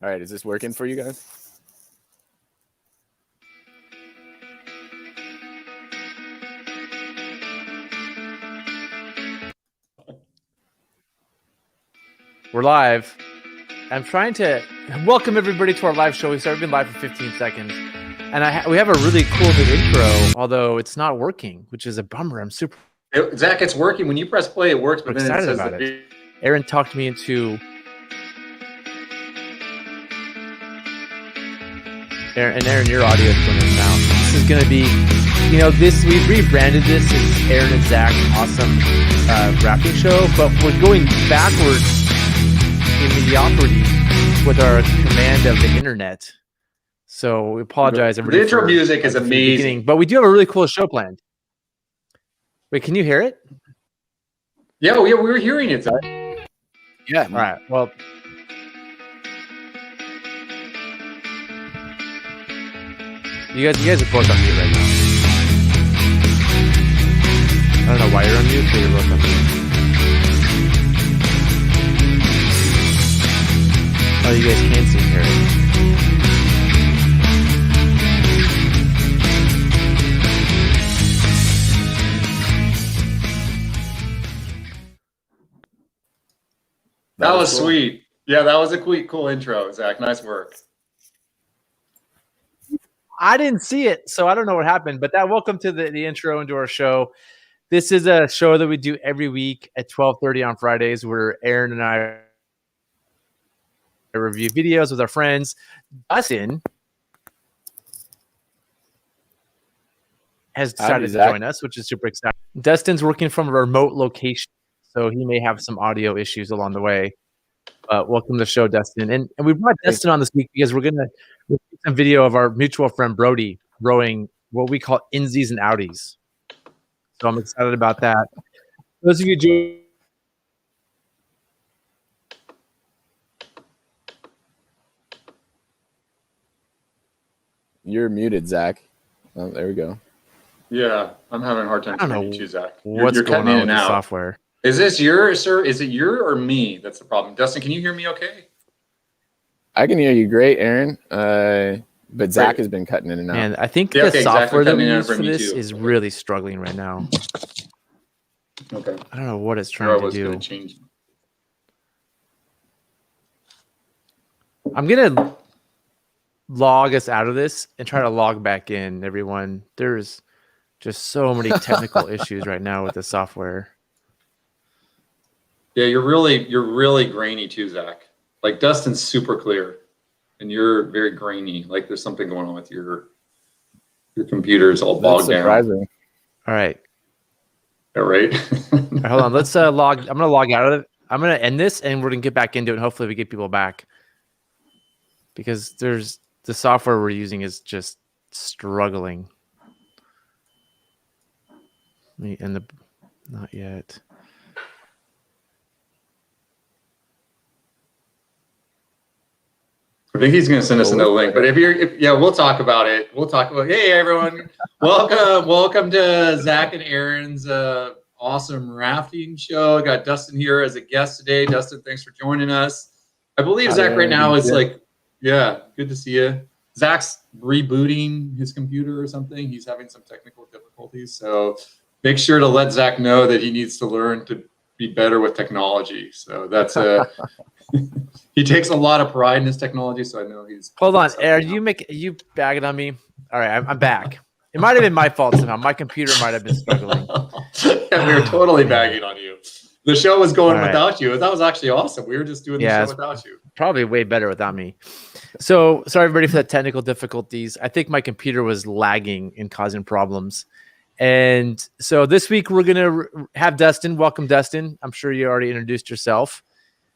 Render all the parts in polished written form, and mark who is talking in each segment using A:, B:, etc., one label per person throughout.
A: All right, is this working for you guys?
B: We're live. I'm trying to welcome everybody to our live show. We've been live for 15 seconds. And we have a really cool intro, although it's not working, which is a bummer. I'm super
C: Zach, it's working. When you press play, it works. But
B: excited about it. Aaron talked me into... Aaron, your audio is going in now. This is going to be, we've rebranded this as Aaron and Zach Awesome Rafting Show, but we're going backwards in mediocrity with our command of the internet. So we apologize.
C: The intro music is amazing.
B: But we do have a really cool show planned. Wait, can you hear it?
C: Yeah, we were hearing it.
B: Yeah. All right. Well... You guys are both on mute right now. I don't know why you're on mute, but you're both on mute. Oh, you guys can see and hear it.
C: That was cool. Sweet. Yeah, that was a cool intro, Zach. Nice work.
B: I didn't see it, so I don't know what happened. But welcome to the intro into our show. This is a show that we do every week at 12:30 on Fridays, where Aaron and I review videos with our friends. Dustin has decided to join us, which is super exciting. Dustin's working from a remote location, so he may have some audio issues along the way. Welcome to the show, Dustin. And we brought Dustin on this week because we're going to review some video of our mutual friend Brody rowing what we call Insies and Outies. So I'm excited about that. Those of you
A: You're muted, Zach. Oh, there we go.
C: Yeah, I'm having a hard time hearing you, Zach.
B: What's going on with the software?
C: Is this your, sir? Is it your or me? That's the problem. Dustin, can you hear me okay?
A: I can hear you great, Aaron. But Zach has been cutting in and out.
B: And I think the software that we use for this is really struggling right now.
C: Okay.
B: I don't know what it's trying to do. I'm going to log us out of this and try to log back in, everyone. There's just so many technical issues right now with the software.
C: Yeah, you're really grainy too, Zach. Like Dustin's super clear, and you're very grainy. Like there's something going on with your computer is all bogged down.
A: Surprising.
B: All right.
C: All right.
B: All right, hold on. Let's log. I'm gonna log out of it. I'm gonna end this, and we're gonna get back into it. And hopefully, we get people back because the software we're using is just struggling. Not yet.
C: I think he's going to send us another link, but we'll talk about it. We'll talk about, hey, everyone, welcome to Zach and Aaron's awesome rafting show. I got Dustin here as a guest today. Dustin, thanks for joining us. I believe Zach right now is good to see you. Zach's rebooting his computer or something. He's having some technical difficulties. So make sure to let Zach know that he needs to learn to be better with technology. So that's he takes a lot of pride in his technology. So I know he's.
B: Hold on, Aaron. You bagging on me? All right, I'm back. It might have been my fault somehow. My computer might have been struggling.
C: Yeah, we were totally bagging on you. The show was going without you. That was actually awesome. We were just doing the show without you.
B: Probably way better without me. So sorry, everybody, for the technical difficulties. I think my computer was lagging and causing problems. And so this week we're going to have Dustin. Welcome, Dustin. I'm sure you already introduced yourself.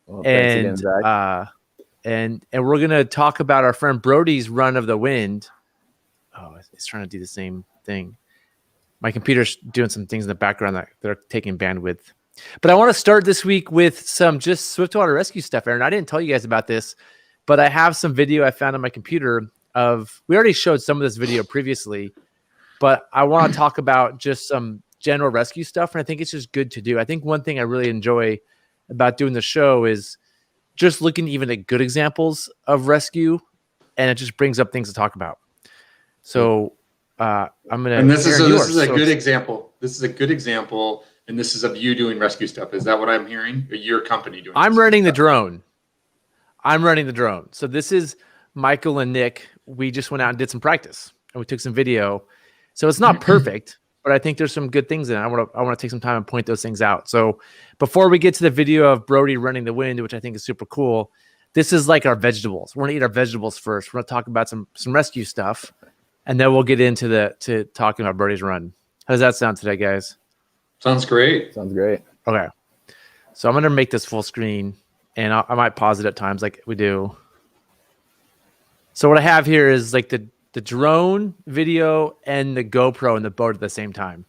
A: Well, thanks again, Zach.
B: And we're going to talk about our friend Brody's run of the wind. Oh, it's trying to do the same thing. My computer's doing some things in the background that are taking bandwidth. But I want to start this week with some just Swiftwater rescue stuff, Aaron. I didn't tell you guys about this, but I have some video I found on my computer we already showed some of this video previously, but I want to talk about just some general rescue stuff. And I think it's just good to do. I think one thing I really enjoy about doing the show is just looking even at good examples of rescue, and it just brings up things to talk about. So I'm gonna.
C: And this is
B: yours.
C: a good example. This is a good example, and this is of you doing rescue stuff. Is that what I'm hearing? Or your company doing?
B: I'm running the drone. I'm running the drone. So this is Michael and Nick. We just went out and did some practice, and we took some video. So it's not perfect, but I think there's some good things in it. I want to take some time and point those things out. So before we get to the video of Brody running the wind, which I think is super cool, this is like our vegetables. We're gonna eat our vegetables first. We're gonna talk about some rescue stuff, and then we'll get into to talking about Brody's run. How does that sound today, guys?
C: Sounds great.
A: Sounds great.
B: Okay. So I'm gonna make this full screen, and I might pause it at times like we do. So what I have here is like the drone video and the GoPro and the boat at the same time.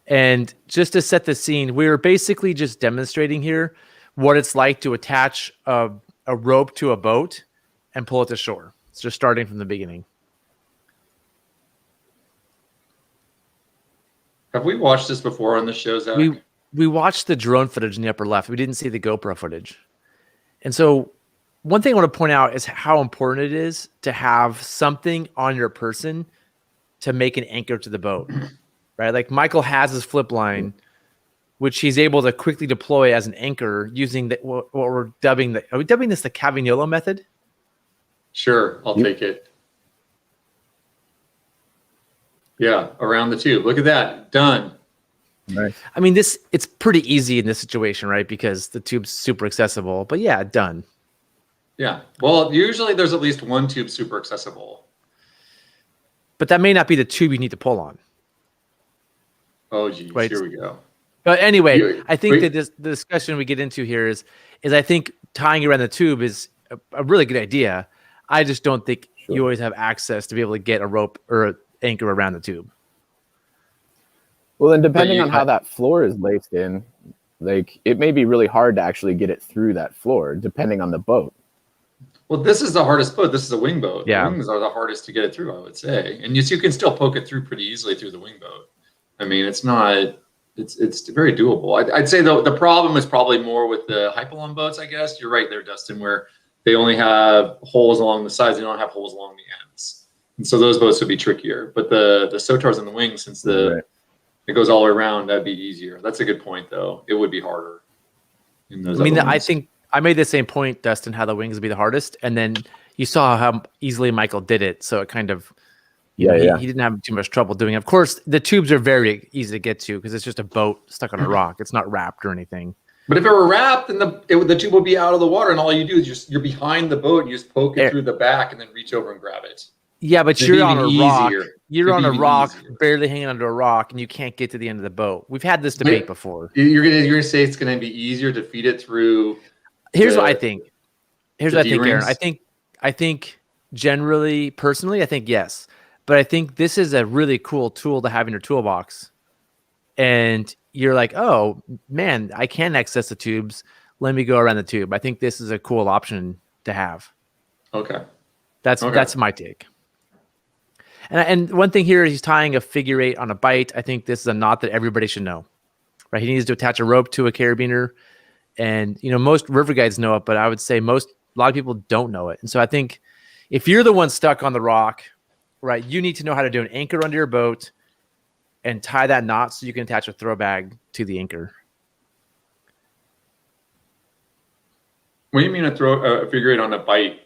B: And just to set the scene, we were basically just demonstrating here what it's like to attach a rope to a boat and pull it to shore. It's just starting from the beginning.
C: Have we watched this before on the show, Zach?
B: We watched the drone footage in the upper left. We didn't see the GoPro footage. And so one thing I want to point out is how important it is to have something on your person to make an anchor to the boat, right? Like Michael has his flip line, which he's able to quickly deploy as an anchor using what we're dubbing are we dubbing this the Cavagnolo method?
C: Sure, I'll take it. Yeah, around the tube. Look at that. Done.
A: Nice.
B: I mean, it's pretty easy in this situation, right? Because the tube's super accessible. But yeah, done.
C: Yeah. Well, usually there's at least one tube super accessible.
B: But that may not be the tube you need to pull on.
C: Oh, geez.
B: Right.
C: Here we go.
B: But anyway, I think that the discussion we get into here is I think tying around the tube is a really good idea. I just don't think you always have access to be able to get a rope or an anchor around the tube.
A: Well, then depending on how that floor is laced in, like it may be really hard to actually get it through that floor, depending on the boat.
C: Well, this is the hardest boat. This is a wing boat.
B: Yeah.
C: The wings are the hardest to get it through, I would say. And you can still poke it through pretty easily through the wing boat. I mean, it's very doable. I'd say the problem is probably more with the hypalon boats, I guess. You're right there, Dustin, where they only have holes along the sides. They don't have holes along the ends. And so those boats would be trickier. But the Sotars in the wings, since it goes all the way around, that'd be easier. That's a good point, though. It would be harder. In those
B: I think I made the same point, Dustin, how the wings would be the hardest. And then you saw how easily Michael did it. So it kind of, he didn't have too much trouble doing it. Of course, the tubes are very easy to get to because it's just a boat stuck on a rock. It's not wrapped or anything.
C: But if it were wrapped, then the tube would be out of the water, and all you do is you're behind the boat, and you just poke it through the back and then reach over and grab it.
B: Yeah, but you're on a rock. You're on a rock,
C: easier.
B: barely hanging onto a rock, and you can't get to the end of the boat. We've had this debate before.
C: You're gonna say it's gonna be easier to feed it through.
B: Here's what I think. Here's what I think, Aaron.
C: D-rings?
B: I think generally, personally, I think yes. But I think this is a really cool tool to have in your toolbox. And you're like, oh, man, I can access the tubes. Let me go around the tube. I think this is a cool option to have.
C: Okay.
B: That's my take. And one thing here is he's tying a figure 8 on a bite. I think this is a knot that everybody should know. Right? He needs to attach a rope to a carabiner. And, most river guides know it, but I would say a lot of people don't know it. And so I think if you're the one stuck on the rock, right, you need to know how to do an anchor under your boat and tie that knot so you can attach a throw bag to the anchor.
C: What do you mean a figure 8 on a bite,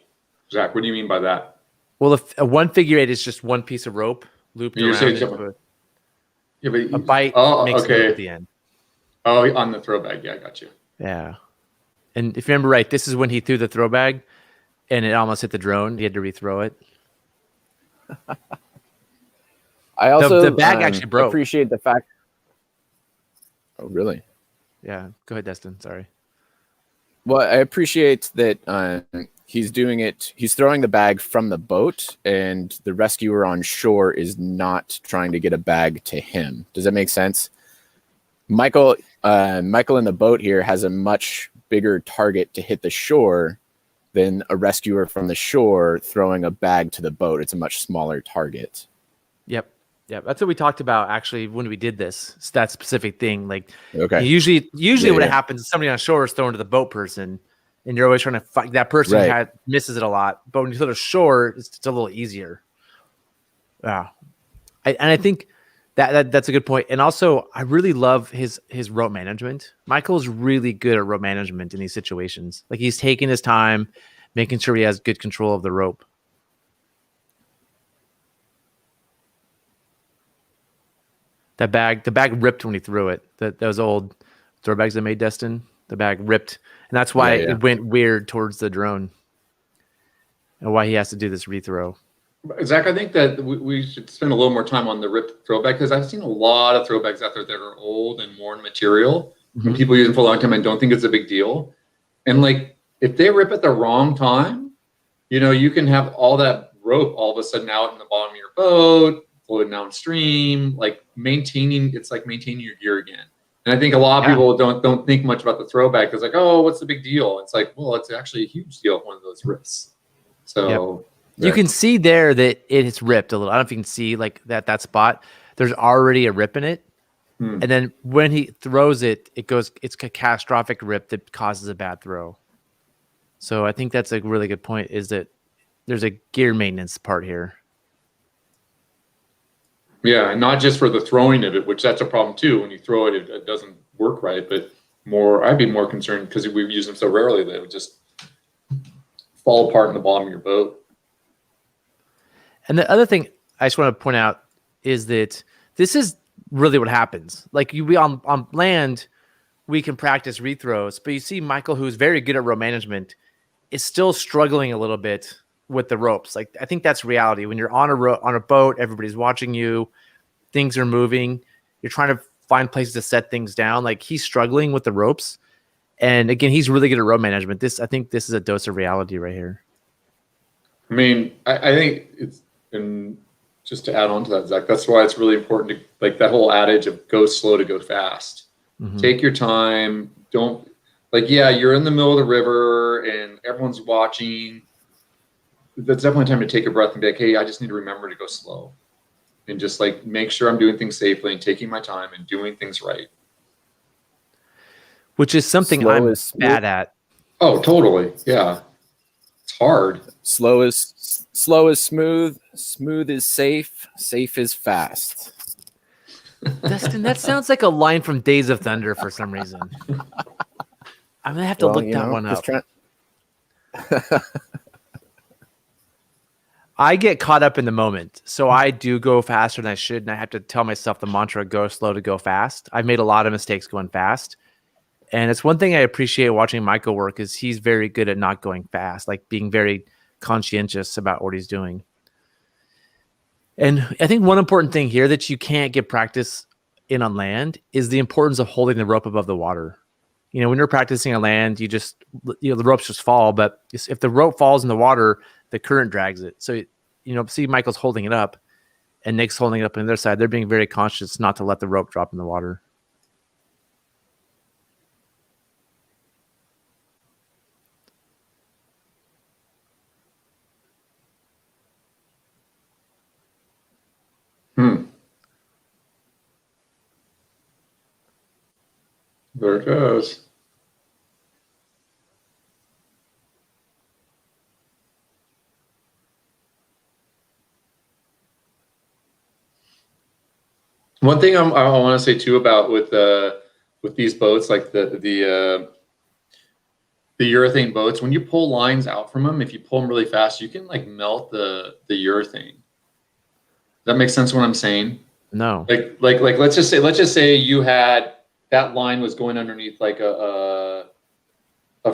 C: Zach? What do you mean by that?
B: Well, if a one figure 8 is just one piece of rope looped around it, a bite makes it at the end.
C: Oh, on the throw bag. Yeah, I got you.
B: Yeah. And if you remember right, this is when he threw the throw bag and it almost hit the drone. He had to rethrow it.
A: I also
B: the bag actually broke.
A: Appreciate the fact. Oh, really?
B: Yeah. Go ahead, Destin. Sorry.
A: Well, I appreciate that he's doing it. He's throwing the bag from the boat, and the rescuer on shore is not trying to get a bag to him. Does that make sense? Michael in the boat here has a much bigger target to hit the shore than a rescuer from the shore throwing a bag to the boat. It's a much smaller target.
B: Yep. Yeah, that's what we talked about actually when we did this. It's that specific thing. Like,
A: Okay.
B: usually
A: Yeah,
B: what
A: yeah.
B: happens is somebody on shore is thrown to the boat person, and you're always trying to fight. That person
A: Right.
B: misses it a lot, but when you throw to shore, it's a little easier. Yeah, I think that's a good point. And also, I really love his rope management. Michael's really good at rope management in these situations. Like, he's taking his time, making sure he has good control of the rope. The bag ripped when he threw it. Those old throw bags I made, Destin. The bag ripped, and that's why
A: Yeah.
B: it went weird towards the drone, and why he has to do this rethrow.
C: Zach, I think that we should spend a little more time on the ripped throwback, because I've seen a lot of throwbacks out there that are old and worn material, and people use them for a long time and don't think it's a big deal. And like, if they rip at the wrong time, you can have all that rope all of a sudden out in the bottom of your boat, floating downstream. Like, it's like maintaining your gear again. And I think a lot of people don't think much about the throwback. It's like, oh, what's the big deal? It's like, well, it's actually a huge deal if one of those rips. So
B: you can see there that it's ripped a little. I don't know if you can see like that spot. There's already a rip in it. And then when he throws it, it's a catastrophic rip that causes a bad throw. So I think that's a really good point, is that there's a gear maintenance part here.
C: Yeah, and not just for the throwing of it, which that's a problem too. When you throw it, it doesn't work right. But I'd be more concerned because we've used them so rarely that it would just fall apart in the bottom of your boat.
B: And the other thing I just want to point out is that this is really what happens. Like, we on land, we can practice rethrows, but you see Michael, who's very good at rope management, is still struggling a little bit with the ropes. Like, I think that's reality. When you're on a boat, everybody's watching you, things are moving, you're trying to find places to set things down. Like, he's struggling with the ropes. And again, he's really good at rope management. I think this is a dose of reality right here.
C: I mean, I think it's, and just to add on to that, Zach, that's why it's really important to, like, that whole adage of go slow to go fast. Take your time. Don't, like, you're in the middle of the river and everyone's watching. That's definitely time to take a breath and be like, hey, I just need to remember to go slow and just like make sure I'm doing things safely and taking my time and doing things right.
B: Which is something I'm bad at.
C: Oh, totally. Yeah. It's hard.
A: Slow is smooth. Smooth is safe. Safe is fast.
B: Dustin, that sounds like a line from Days of Thunder for some reason. I'm gonna have to look that one up. I get caught up in the moment, so I do go faster than I should, and I have to tell myself the mantra: "Go slow to go fast." I've made a lot of mistakes going fast, and it's one thing I appreciate watching Michael work is he's very good at not going fast, like being very conscientious about what he's doing. And I think one important thing here that you can't get practice in on land is the importance of holding the rope above the water. When you're practicing on land, the ropes just fall. But if the rope falls in the water, the current drags it. So, see Michael's holding it up and Nick's holding it up on the other side. They're being very conscious not to let the rope drop in the water.
C: There it goes. One thing I want to say too about with these boats, like the urethane boats, when you pull lines out from them, if you pull them really fast, you can like melt the urethane. Does that make sense what I'm saying?
B: No.
C: Like let's just say you had that line was going underneath like a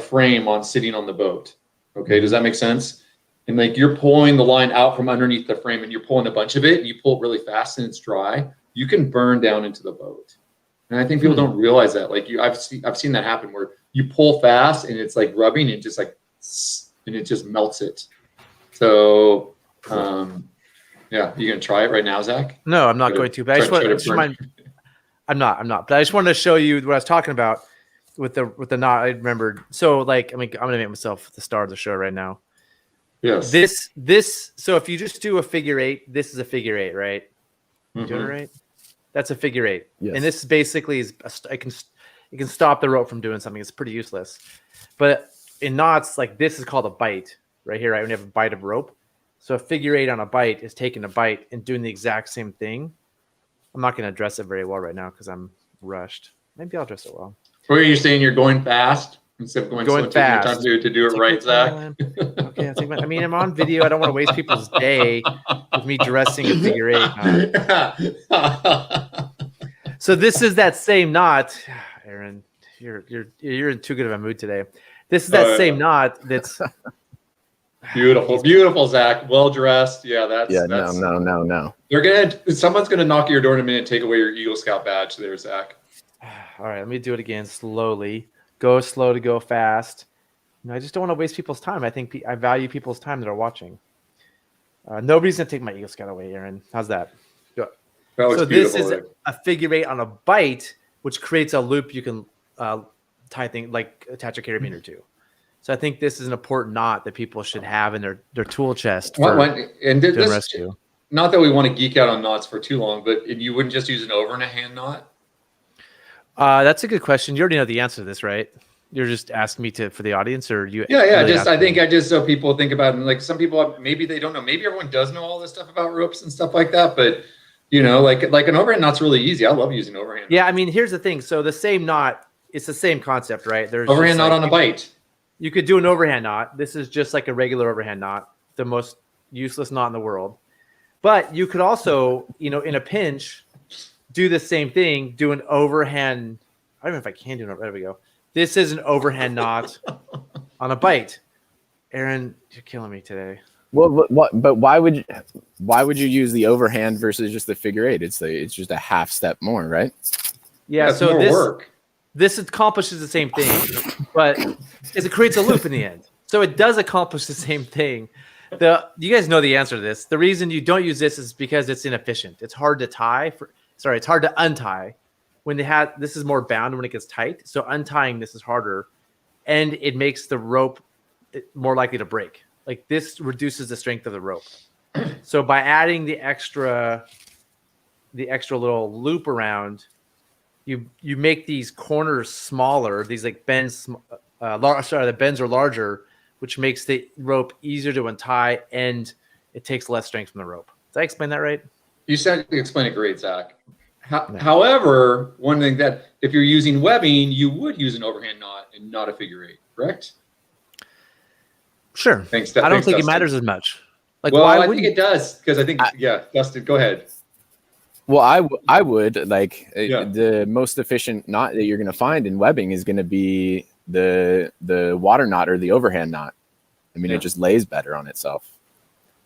C: frame sitting on the boat. Okay, does that make sense? And like you're pulling the line out from underneath the frame and you're pulling a bunch of it and you pull it really fast and it's dry, you can burn down into the boat. And I think people don't realize that. Like I've seen that happen where you pull fast and it's like rubbing and just like, and it just melts it. So, yeah, you gonna try it right now, Zach?
B: No, I'm not going to. But I'm not. But I just wanted to show you what I was talking about with the knot. I remembered. So like, I'm gonna make myself the star of the show right now.
C: Yes.
B: This. So if you just do a figure eight, this is a figure eight, right? Doing it right? That's a figure 8.
A: Yes.
B: And this basically is it can stop the rope from doing something. It's pretty useless. But in knots, like this is called a bite right here, right? When you have a bite of rope. So a figure 8 on a bite is taking a bite and doing the exact same thing. I'm not going to address it very well right now because I'm rushed. Maybe I'll address it well.
C: Or are you saying you're going fast instead of going slow,
B: fast?
C: Taking your time to do it right, Zach?
B: Okay, I mean, I'm on video. I don't want to waste people's day with me dressing a figure 8. So this is that same knot, Aaron. You're in too good of a mood today. This is that same knot that's
C: beautiful, Zach. Well dressed. Yeah, that's
A: no.
C: Someone's gonna knock at your door in a minute and take away your Eagle Scout badge there, Zach.
B: All right, let me do it again slowly. Go slow to go fast. I just don't want to waste people's time. I think I value people's time that are watching. Nobody's gonna take my Eagle Scout away, Aaron. How's that?
C: Yeah.
B: So this is a figure 8 on a bite, which creates a loop you can tie thing like attach a carabiner to. So I think this is an important knot that people should have in their tool chest for rescue.
C: Not that we want to geek out on knots for too long, but you wouldn't just use an overhand knot?
B: That's a good question. You already know the answer to this, right? You're just asking me for the audience, or you?
C: Yeah. Really I think so people think about it. And like some people, maybe they don't know. Maybe everyone does know all this stuff about ropes and stuff like that. But like an overhand knot's really easy. I love using overhand.
B: Yeah, I mean, here's the thing. So the same knot, it's the same concept, right? There's
C: overhand knot on a bite.
B: You could do an overhand knot. This is just like a regular overhand knot, the most useless knot in the world. But you could also, in a pinch, do the same thing. Do an overhand. I don't know if I can do it. There we go. This is an overhand knot on a bite. Aaron, you're killing me today.
A: Well, but why would you use the overhand versus just the figure 8? It's just a half step more, right?
B: Yeah. So this accomplishes the same thing, but it creates a loop in the end. So it does accomplish the same thing. You guys know the answer to this. The reason you don't use this is because it's inefficient. It's hard to tie. It's hard to untie. When this is more bound when it gets tight. So untying this is harder, and it makes the rope more likely to break. Like this reduces the strength of the rope. So by adding the extra little loop around, you make these corners smaller. These like bends, the bends are larger, which makes the rope easier to untie, and it takes less strength from the rope. Did I explain that right?
C: You explained it great, Zach. However, one thing that if you're using webbing, you would use an overhand knot and not a figure 8, correct?
B: Sure. I don't think it matters as much. Like,
C: I think it does because I think, Dustin, go ahead.
A: Well, I would like the most efficient knot that you're going to find in webbing is going to be the water knot or the overhand knot. I mean, it just lays better on itself.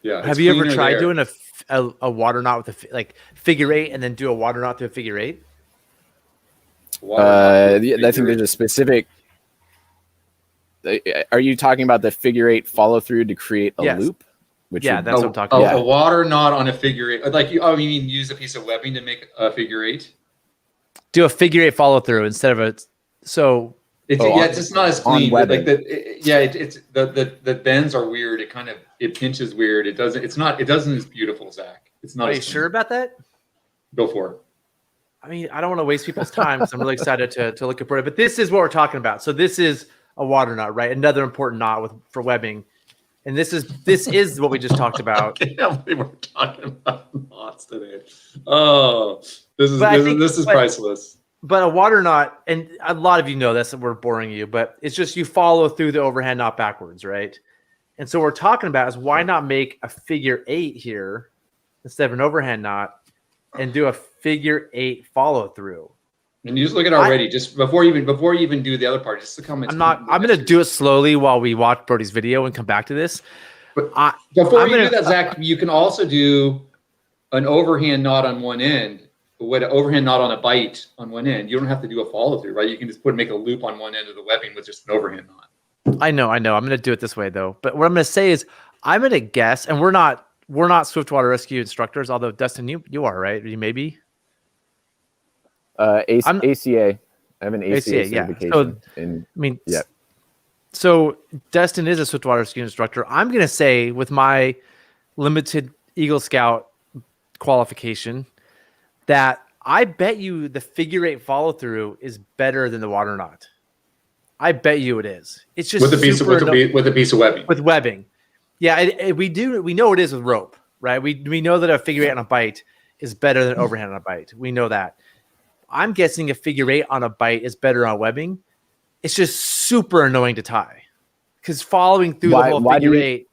C: Yeah.
B: Have you ever tried doing a water knot with a figure 8 and then do a water knot to a figure 8?
A: I think there's a specific. Are you talking about the figure 8 follow through to create a loop?
B: That's what I'm talking about.
C: A water knot on a figure 8. Like you mean use a piece of webbing to make a figure 8?
B: Do a figure 8 follow through instead of it's
C: just not as clean. Like the bends are weird. It pinches weird. It doesn't as beautiful, Zach. It's not.
B: Are you sure about that?
C: Go for it.
B: I mean, I don't want to waste people's time, so I'm really excited to look at it. But this is what we're talking about. So this is a water knot, right? Another important knot for webbing. And this is what we just talked about.
C: I can't believe we're talking about knots today. Oh, this is priceless.
B: But a water knot, and a lot of you know this, and we're boring you, but it's just you follow through the overhand knot backwards, right? And so what we're talking about is why not make a figure 8 here instead of an overhand knot and do a figure 8 follow through.
C: And you just look at already, just before you even do the other part, just the comments.
B: I'm going to do it slowly while we watch Brody's video and come back to this.
C: But before you do that, Zach, you can also do an overhand knot on one end. With an overhand knot on a bite on one end, you don't have to do a follow through, right? You can just make a loop on one end of the webbing with just an overhand knot.
B: I know. I'm going to do it this way though. But what I'm going to say is, I'm going to guess, and we're not Swiftwater Rescue instructors, although Dustin, you are, right? You maybe.
A: ACA. I have an ACA certification.
B: So, So Dustin is a Swiftwater Rescue instructor. I'm going to say, with my limited Eagle Scout qualification, that I bet you the figure eight follow through is better than the water knot. I bet you it is. It's just
C: with a piece of webbing.
B: With webbing. Yeah, we know it is with rope, right? We know that a figure eight on a bite is better than overhand on a bite. We know that. I'm guessing a figure eight on a bite is better on webbing. It's just super annoying to tie because following through the whole figure eight.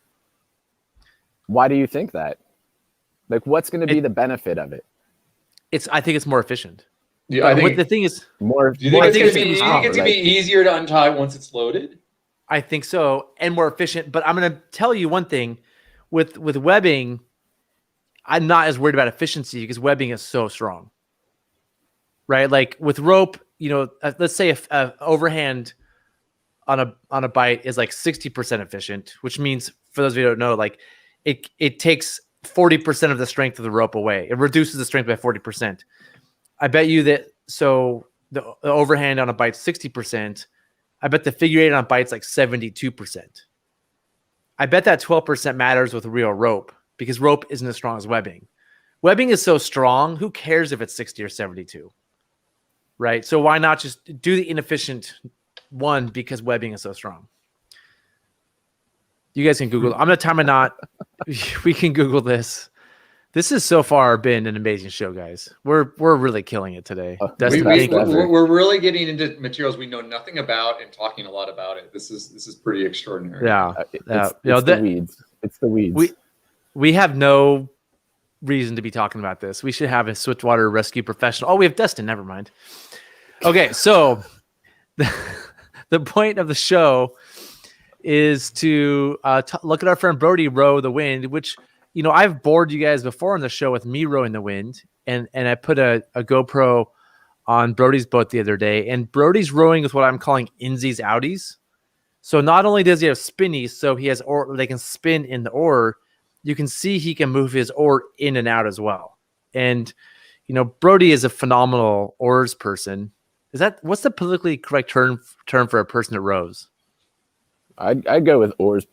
A: Why do you think that? Like, what's going to be the benefit of it?
B: I think it's more efficient.
C: Yeah, I think
B: the thing is
C: more. Do you think it's going to be easier to untie once it's loaded?
B: I think so, and more efficient. But I'm going to tell you one thing: with webbing, I'm not as worried about efficiency because webbing is so strong, right? Like with rope, let's say a overhand on a bite is like 60% efficient, which means, for those of you who don't know, like it takes 40% of the strength of the rope away. It reduces the strength by 40%. I bet you that. So the overhand on a bite 60%. I bet the figure eight on a bite's like 72%. I bet that 12% matters with real rope because rope isn't as strong as webbing. Webbing is so strong. Who cares if it's 60 or 72? Right. So why not just do the inefficient one because webbing is so strong? You guys can Google. I'm going to time a knot. We can Google this. This has so far been an amazing show, guys. We're really killing it today.
C: We're really getting into materials we know nothing about and talking a lot about it. This is pretty extraordinary.
B: Yeah,
A: it's the weeds. It's the weeds.
B: We have no reason to be talking about this. We should have a Swiftwater rescue professional. Oh, we have Dustin. Never mind. Okay, so the point of the show is to look at our friend Brody row the wind, which, I've bored you guys before on the show with me rowing the wind, and I put a GoPro on Brody's boat the other day, and Brody's rowing with what I'm calling Insies Outies. So not only does he have spinnies, so he has they can spin in the oar, you can see he can move his oar in and out as well. And, Brody is a phenomenal oars person. What's the politically correct term for a person that rows?
A: I'd go with oars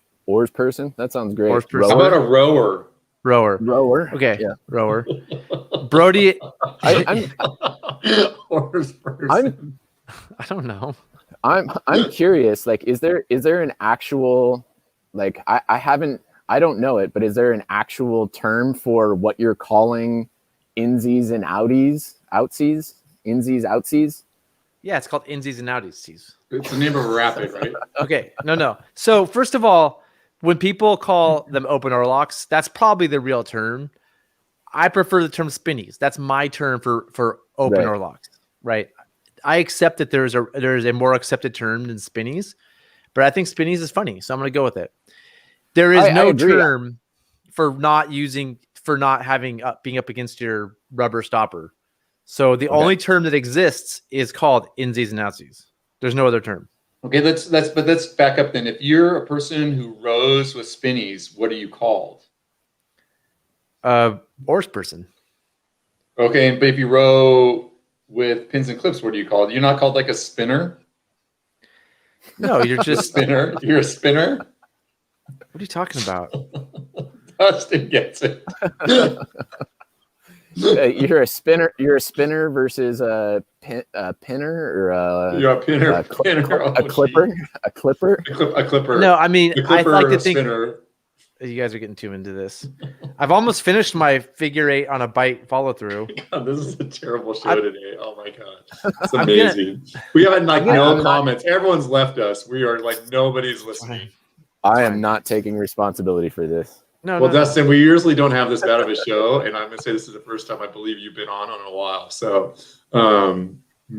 A: person. That sounds great.
C: How about a rower?
B: Rower. Okay. Yeah. Rower. Brody.
C: Oars person.
B: I don't know.
A: I'm curious. Like, is there an actual, like, I don't know it, but is there an actual term for what you're calling Insies and Outsies? Insies, Outsies?
B: Yeah, it's called Insies and Outsies.
C: It's the name of a rapid, right?
B: Okay. No. So first of all, when people call them open oar locks, that's probably the real term. I prefer the term spinnies. That's my term for open oar locks, right? I accept that there's a more accepted term than spinnies, but I think spinnies is funny, so I'm going to go with it. There is no term for not having being up against your rubber stopper. So the only term that exists is called Insies and Outsies. There's no other term.
C: Okay, let's back up then. If you're a person who rows with spinnies, what are you called?
B: Oars person.
C: Okay, but if you row with pins and clips, what are you called? You're not called like a spinner?
B: No, you're just
C: spinner. You're a spinner?
B: What are you talking about?
C: Dustin gets it.
A: You're a spinner versus a pinner, or
C: you're a pinner,
A: a clipper. A clipper.
B: No, I mean, I like to think
C: spinner.
B: You guys are getting too into this. I've almost finished my figure eight on a bite follow through.
C: This is a terrible show today. Oh my god, it's amazing. We haven't no comments. Everyone's left us. We are like nobody's listening.
A: I am not taking responsibility for this.
C: No, Dustin, we usually don't have this bad of a show, and I'm going to say this is the first time I believe you've been on in a while. So, we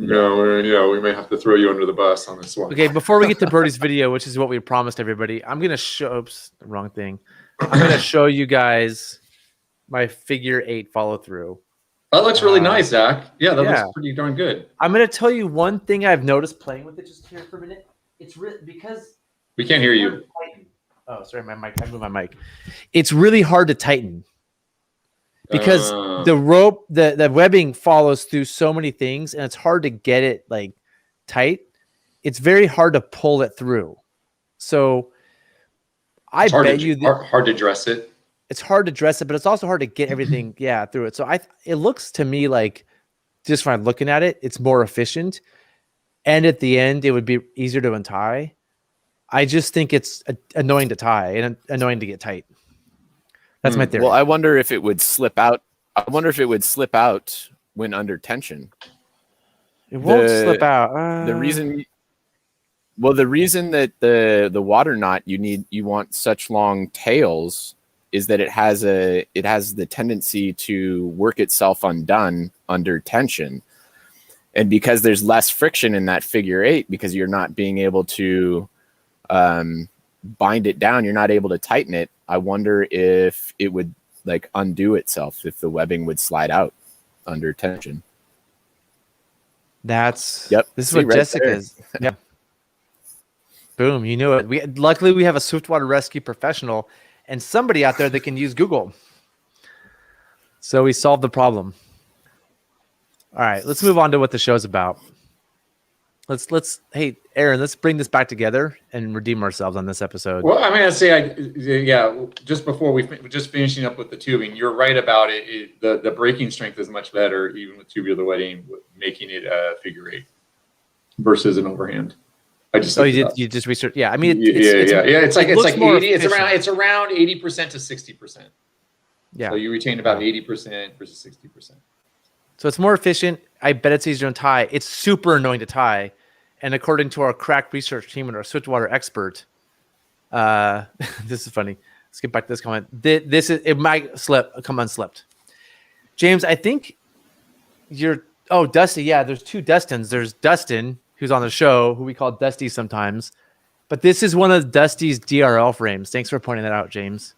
C: may have to throw you under the bus on this one.
B: Okay, before we get to Brody's video, which is what we promised everybody, I'm going to show. Oops, the wrong thing. I'm going to show you guys my figure eight follow through.
C: That looks really nice, Zach. Yeah, that looks pretty darn good.
B: I'm going to tell you one thing I've noticed playing with it just here for a minute. It's because
C: we can't hear you.
B: Oh, sorry, my mic. I moved my mic. It's really hard to tighten because the rope, the webbing follows through so many things, and it's hard to get it like tight. It's very hard to pull it through. So I bet you
C: hard to dress it.
B: it's hard to dress it, but it's also hard to get everything through it. So it looks to me like, just from looking at it, it's more efficient, and at the end it would be easier to untie. I just think it's annoying to tie and annoying to get tight. That's my theory.
A: Well, I wonder if it would slip out. I wonder if it would slip out when under tension.
B: It won't slip out.
A: The reason that the water knot you want such long tails is that it has the tendency to work itself undone under tension. And because there's less friction in that figure eight, because you're not being able to bind it down, you're not able to tighten it. I wonder if it would like undo itself, if the webbing would slide out under tension.
B: This
A: Yep.
B: is what
A: right
B: Jessica's. Yeah. Boom. You knew it. Luckily we have a Swiftwater rescue professional and somebody out there that can use Google. So we solved the problem. All right, let's move on to what the show's about. Hey, Aaron, let's bring this back together and redeem ourselves on this episode.
C: Well, I'm going to say, just before just finishing up with the tubing, you're right about it. The braking strength is much better, even with tubular wetting, making it a figure eight versus an overhand. I just
B: you just researched. Yeah, I mean,
C: it's like 80.
B: Efficient.
C: It's around 80% to 60%.
B: Yeah.
C: So you retain about 80% versus 60%.
B: So it's more efficient. I bet it's easier to tie. It's super annoying to tie. And according to our crack research team and our Swiftwater expert, this is funny. Let's get back to this comment. It might come unslipped. James, I think Dusty. Yeah, there's two Dustins. There's Dustin, who's on the show, who we call Dusty sometimes. But this is one of Dusty's DRL frames. Thanks for pointing that out, James.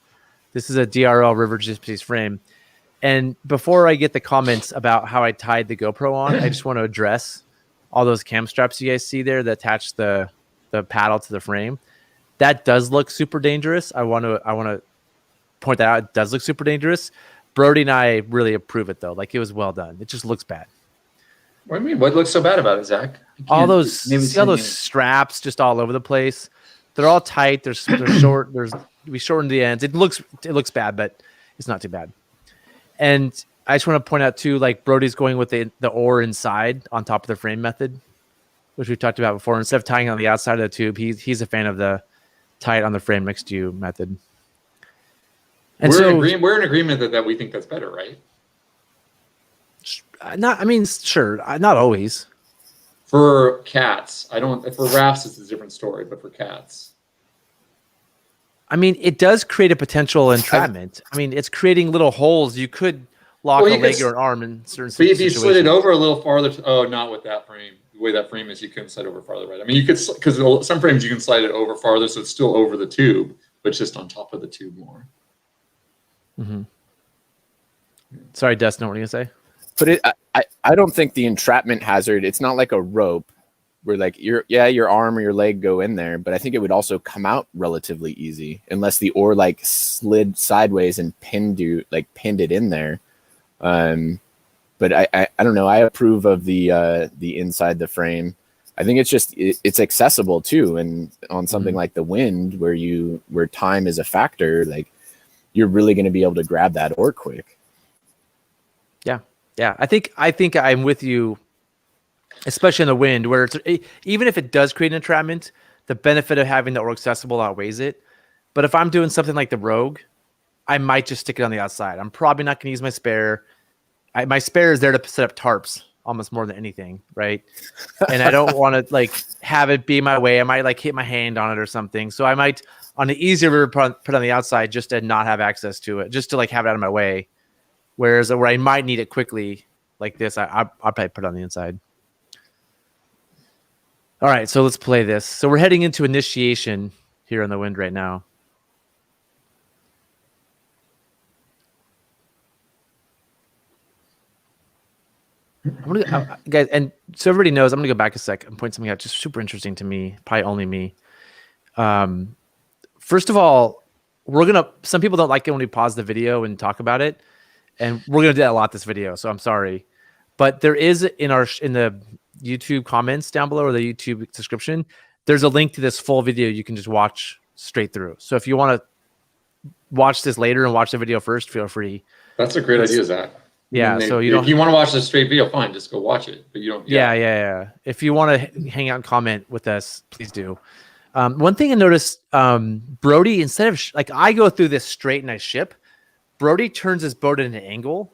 B: This is a DRL River Gypsies frame. And before I get the comments about how I tied the GoPro on, I just want to address all those cam straps you guys see there that attach the paddle to the frame. That does look super dangerous. I want to point that out. It does look super dangerous. Brody and I really approve it though. Like, it was well done. It just looks bad.
C: What do you mean? What looks so bad about it, Zach?
B: All those straps just all over the place. They're all tight. They're short. We shortened the ends. It looks bad, but it's not too bad. And I just want to point out too, like, Brody's going with the oar inside on top of the frame method, which we talked about before. Instead of tying on the outside of the tube, he's a fan of the tie it on the frame next to you method. And
C: we're in agreement that we think that's better, right?
B: Sure. Not always.
C: For cats, for rafts, it's a different story, but for cats.
B: I mean, it does create a potential entrapment. It's creating little holes. You could lock a leg or an arm in certain situations. But
C: if you slid it over a little farther, not with that frame. The way that frame is, you couldn't slide over farther, right? I mean, you could, because some frames you can slide it over farther, so it's still over the tube, but just on top of the tube more.
B: Mm-hmm. Sorry, Dustin, what were you going to say?
A: But I don't think the entrapment hazard, it's not like a rope where like your arm or your leg go in there, but I think it would also come out relatively easy unless the oar like slid sideways and pinned it in there. But I don't know. I approve of the inside the frame. I think it's accessible too. And on something like the wind where time is a factor, like, you're really going to be able to grab that oar quick.
B: Yeah. I think I'm with you, especially in the wind, where even if it does create an entrapment, the benefit of having the oar accessible outweighs it. But if I'm doing something like the Rogue, I might just stick it on the outside. I'm probably not going to use my spare. My spare is there to set up tarps almost more than anything, right? And I don't want to like have it be my way. I might like hit my hand on it or something. So I might, on the easier river, put on the outside just to not have access to it, just to like have it out of my way. Whereas where I might need it quickly like this, I'll probably put it on the inside. All right, so let's play this. So we're heading into initiation here on the wind right now. Guys, and so everybody knows, I'm gonna go back a sec and point something out just super interesting to me, probably only me. First of all, some people don't like it when we pause the video and talk about it, and we're gonna do that a lot this video, so I'm sorry. But there is in the YouTube comments down below or the YouTube description, there's a link to this full video you can just watch straight through. So if you want to watch this later and watch the video first, feel free.
C: That's a great idea, Zach.
B: Yeah,
C: I mean,
B: so
C: if you want to watch the straight video, fine, just go watch it. But you don't.
B: Yeah. If you want to hang out and comment with us, please do. One thing I noticed, Brody, instead of like I go through this straight and I ship, Brody turns his boat at an angle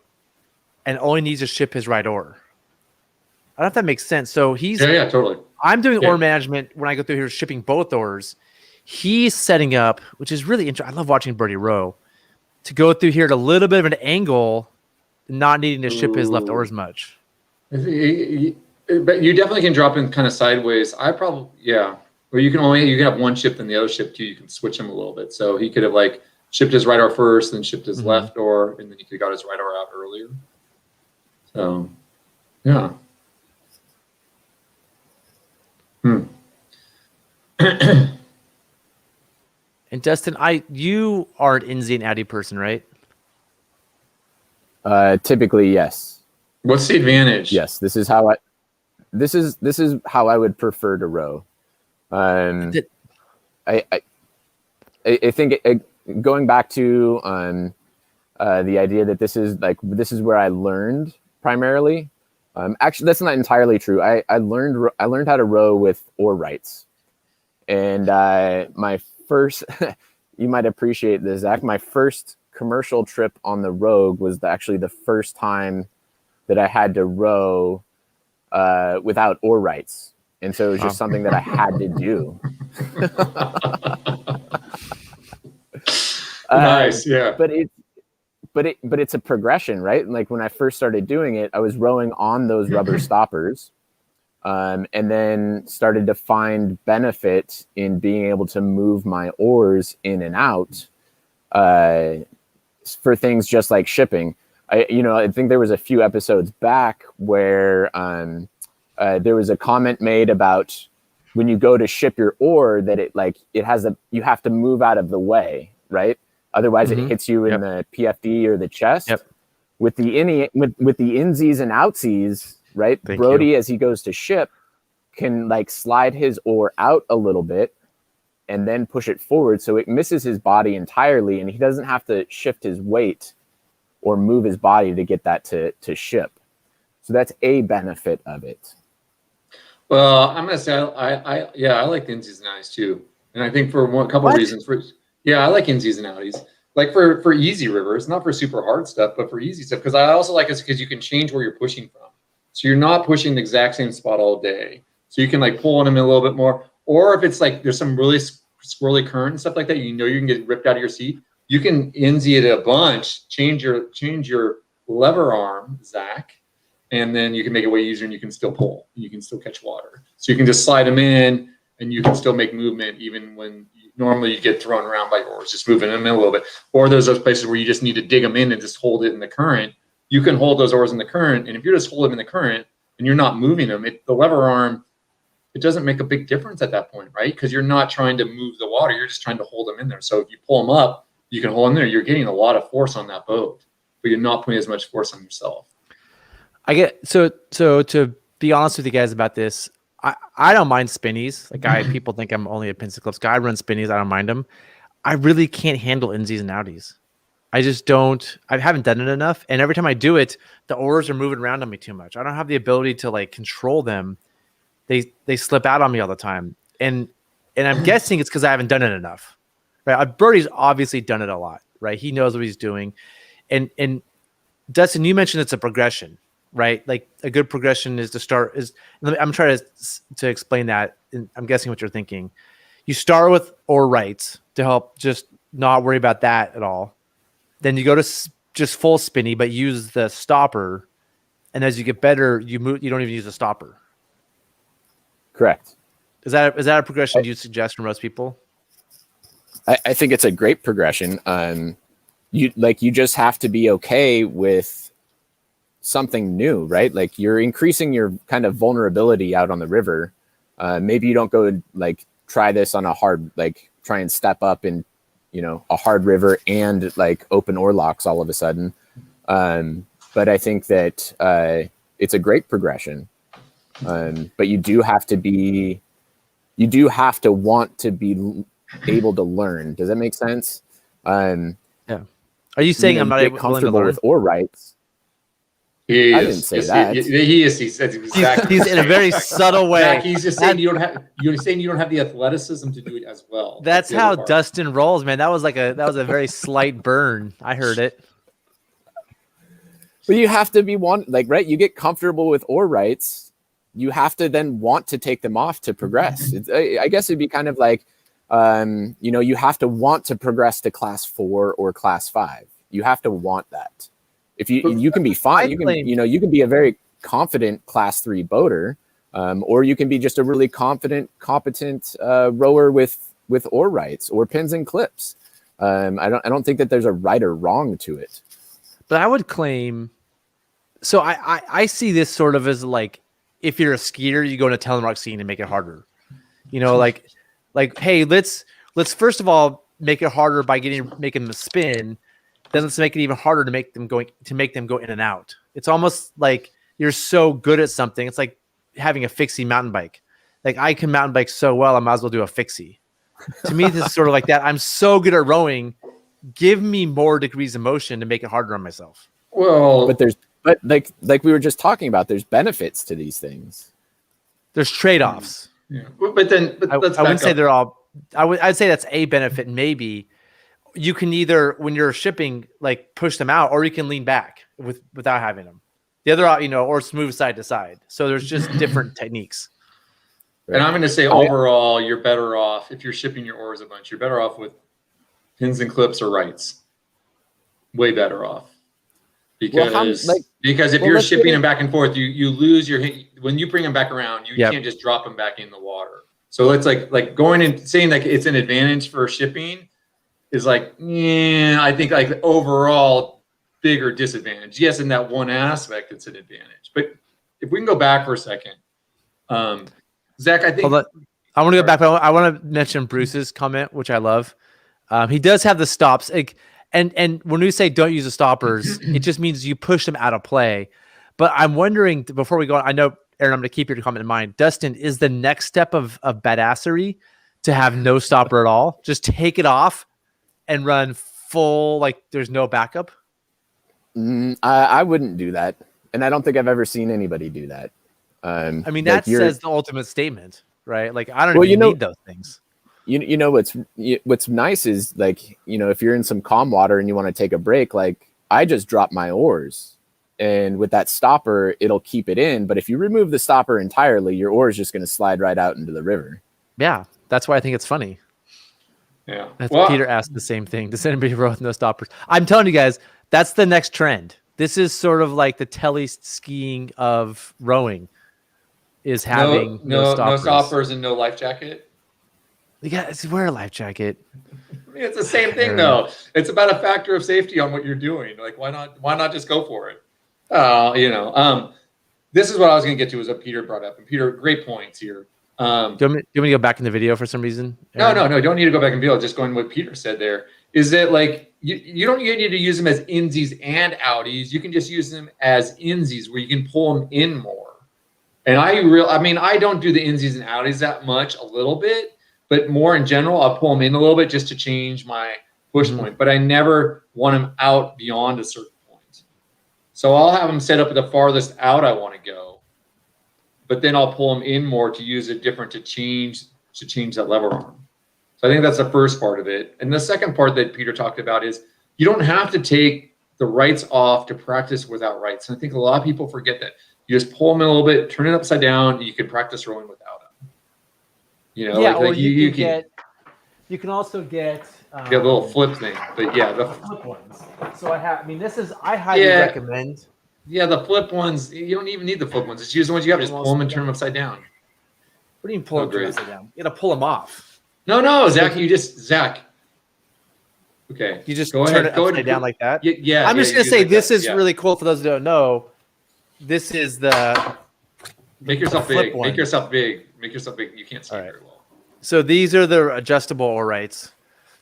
B: and only needs to ship his right oar. I don't know if that makes sense. So he's
C: totally.
B: I'm doing oar management when I go through here, shipping both oars. He's setting up, which is really interesting. I love watching Brody row, to go through here at a little bit of an angle, not needing to ship his left oars much.
C: But you definitely can drop in kind of sideways. Or you can have one ship and the other ship too. You can switch them a little bit. So he could have like shipped his right oar first, then shipped his left oar, and then he could have got his right oar out earlier. So, yeah.
B: And Dustin, you are an Insy and Outie person, right?
A: Typically, yes.
C: What's the advantage?
A: Yes, this is how I would prefer to row. I think going back to the idea that this is where I learned primarily. Actually, that's not entirely true. I learned how to row with oar rights, and my first you might appreciate this, Zach. My first commercial trip on the Rogue was actually the first time that I had to row without oar rights, and so it was just something that I had to do.
C: Nice, yeah.
A: But it's a progression, right? Like when I first started doing it, I was rowing on those rubber stoppers, and then started to find benefit in being able to move my oars in and out for things just like shipping. I think there was a few episodes back where there was a comment made about when you go to ship your oar that you have to move out of the way, right? Otherwise, it hits you in the PFD or the chest.
B: Yep.
A: With the Insies and Outsies, right? Brody, as he goes to ship, can like slide his oar out a little bit and then push it forward, so it misses his body entirely, and he doesn't have to shift his weight or move his body to get that to ship. So that's a benefit of it.
C: Well, I'm gonna say I like the Insies and Outies too, and I think for a couple of reasons. I like Insies and Outies. Like for easy rivers, not for super hard stuff, but for easy stuff. Because I also like it because you can change where you're pushing from. So you're not pushing the exact same spot all day. So you can like pull on them a little bit more. Or if it's like there's some really swirly current and stuff like that, you can get ripped out of your seat. You can Insy it a bunch, change your lever arm, Zach, and then you can make it way easier and you can still pull. You can still catch water. So you can just slide them in and you can still make movement even when normally you get thrown around by oars, just moving them in a little bit. Or there's those places where you just need to dig them in and just hold it in the current. You can hold those oars in the current, and if you're just holding them in the current and you're not moving them, the lever arm, it doesn't make a big difference at that point, right? Because you're not trying to move the water, you're just trying to hold them in there. So if you pull them up, you can hold them there. You're getting a lot of force on that boat, but you're not putting as much force on yourself.
B: I get so to be honest with you guys about this. I don't mind spinnies. Like people think I'm only a pins and clips guy. I run spinnies. I don't mind them. I really can't handle Insies and Outies. I just don't. I haven't done it enough. And every time I do it, the oars are moving around on me too much. I don't have the ability to like control them. They slip out on me all the time. And I'm guessing it's because I haven't done it enough. Right? Brody's obviously done it a lot. Right? He knows what he's doing. And Dustin, you mentioned it's a progression. Right, like a good progression is to start. I'm trying to explain that. And I'm guessing what you're thinking. You start with oar rights to help just not worry about that at all. Then you go to just full spinny, but use the stopper. And as you get better, you move. You don't even use the stopper.
A: Correct.
B: Is that a progression you suggest for most people?
A: I think it's a great progression. You just have to be okay with something new, right? Like you're increasing your kind of vulnerability out on the river. Maybe you don't go like try this on a hard, like try and step up in, a hard river and like open oar locks all of a sudden. But I think that it's a great progression. But you do have to want to be able to learn. Does that make sense? Um,
B: Are you saying I'm not
A: get
B: willing to
A: comfortable
B: learn?
A: with oar rights.
C: He
A: I
C: is.
A: didn't say
C: Yes,
A: that.
C: He is. He said exactly.
B: He's in a very subtle way.
C: Zach, he's just saying you don't have. You're saying you don't have the athleticism to do it as well.
B: That's
C: the
B: how
C: other part.
B: Dustin rolls, man. That was a very slight burn. I heard it.
A: But you have to be right? You get comfortable with oar rights. You have to then want to take them off to progress. I guess it'd be kind of like, you have to want to progress to class 4 or class 5. You have to want that. If you can be fine, you can be a very confident class 3 boater, or you can be just a really competent rower with oar rights or pins and clips. I don't think that there's a right or wrong to it.
B: But I would claim, so I see this sort of as like, if you're a skier, you go into Telemark scene and make it harder. Like, hey, let's first of all make it harder by making them spin. Then let's make it even harder to make them go in and out. It's almost like you're so good at something. It's like having a fixie mountain bike. Like, I can mountain bike so well, I might as well do a fixie. To me, this is sort of like that. I'm so good at rowing. Give me more degrees of motion to make it harder on myself.
C: Well,
A: but like we were just talking about, there's benefits to these things.
B: There's trade-offs.
C: Yeah. But
B: I wouldn't say they're all. I'd say that's a benefit. Maybe you can either, when you're shipping, like push them out, or you can lean back without having them. The other, or move side to side. So there's just different techniques.
C: And I'm going to say overall, you're better off if you're shipping your oars a bunch. You're better off with pins and clips or rights. Way better off. Because if you're shipping them back and forth, you lose your when you bring them back around, you can't just drop them back in the water. So it's like going and saying like it's an advantage for shipping is like, I think like overall bigger disadvantage. Yes, in that one aspect, it's an advantage. But if we can go back for a second, Zach, I think
B: I want to go back, but I want to mention Bruce's comment, which I love. He does have the stops. And when we say don't use the stoppers, it just means you push them out of play. But I'm wondering, before we go on, I know, Aaron, I'm going to keep your comment in mind. Dustin, is the next step of badassery to have no stopper at all? Just take it off and run full, like there's no backup?
A: I wouldn't do that. And I don't think I've ever seen anybody do that.
B: I mean, that says the ultimate statement, right? Like, I don't even need those things.
A: You know what's nice is, like, if you're in some calm water and you want to take a break, like, I just drop my oars, and with that stopper it'll keep it in. But if you remove the stopper entirely, your oar is just going to slide right out into the river.
B: Yeah, that's why I think it's funny.
C: Yeah,
B: Peter asked the same thing. Does anybody row with no stoppers? I'm telling you guys, that's the next trend. This is sort of like the tele skiing of rowing, is having no
C: stoppers and no life jacket.
B: Yeah, wear a life jacket.
C: I mean, it's the same thing, though. It's about a factor of safety on what you're doing. Like, why not just go for it? This is what I was going to get to, is what Peter brought up. And Peter, great points here.
B: Do you want me to go back in the video for some reason?
C: No. Don't need to go back in the video. Just going what Peter said there is that, like, you don't need to use them as Insies and Outies. You can just use them as Insies, where you can pull them in more. And I don't do the Insies and Outies that much, a little bit. But more in general, I'll pull them in a little bit just to change my push point. But I never want them out beyond a certain point. So I'll have them set up at the farthest out I want to go. But then I'll pull them in more to use it different to change that lever arm. So I think that's the first part of it. And the second part that Peter talked about is you don't have to take the rights off to practice without rights. And I think a lot of people forget that. You just pull them in a little bit, turn it upside down, and you can practice rowing without them. You
B: can also get
C: a little flip thing, but the
B: flip ones. So I highly recommend.
C: Yeah, the flip ones, you don't even need the flip ones. Just use the ones you have. Just pull them and turn them upside down.
B: What do you mean pull them upside down? You gotta pull them off.
C: No, Zach, Zach. Okay.
B: You just turn it upside down like that?
C: Yeah.
B: I'm just gonna say this is really cool for those who don't know. This is the
C: Make yourself big. Make yourself big. You can't see very well.
B: So these are the adjustable oar rights.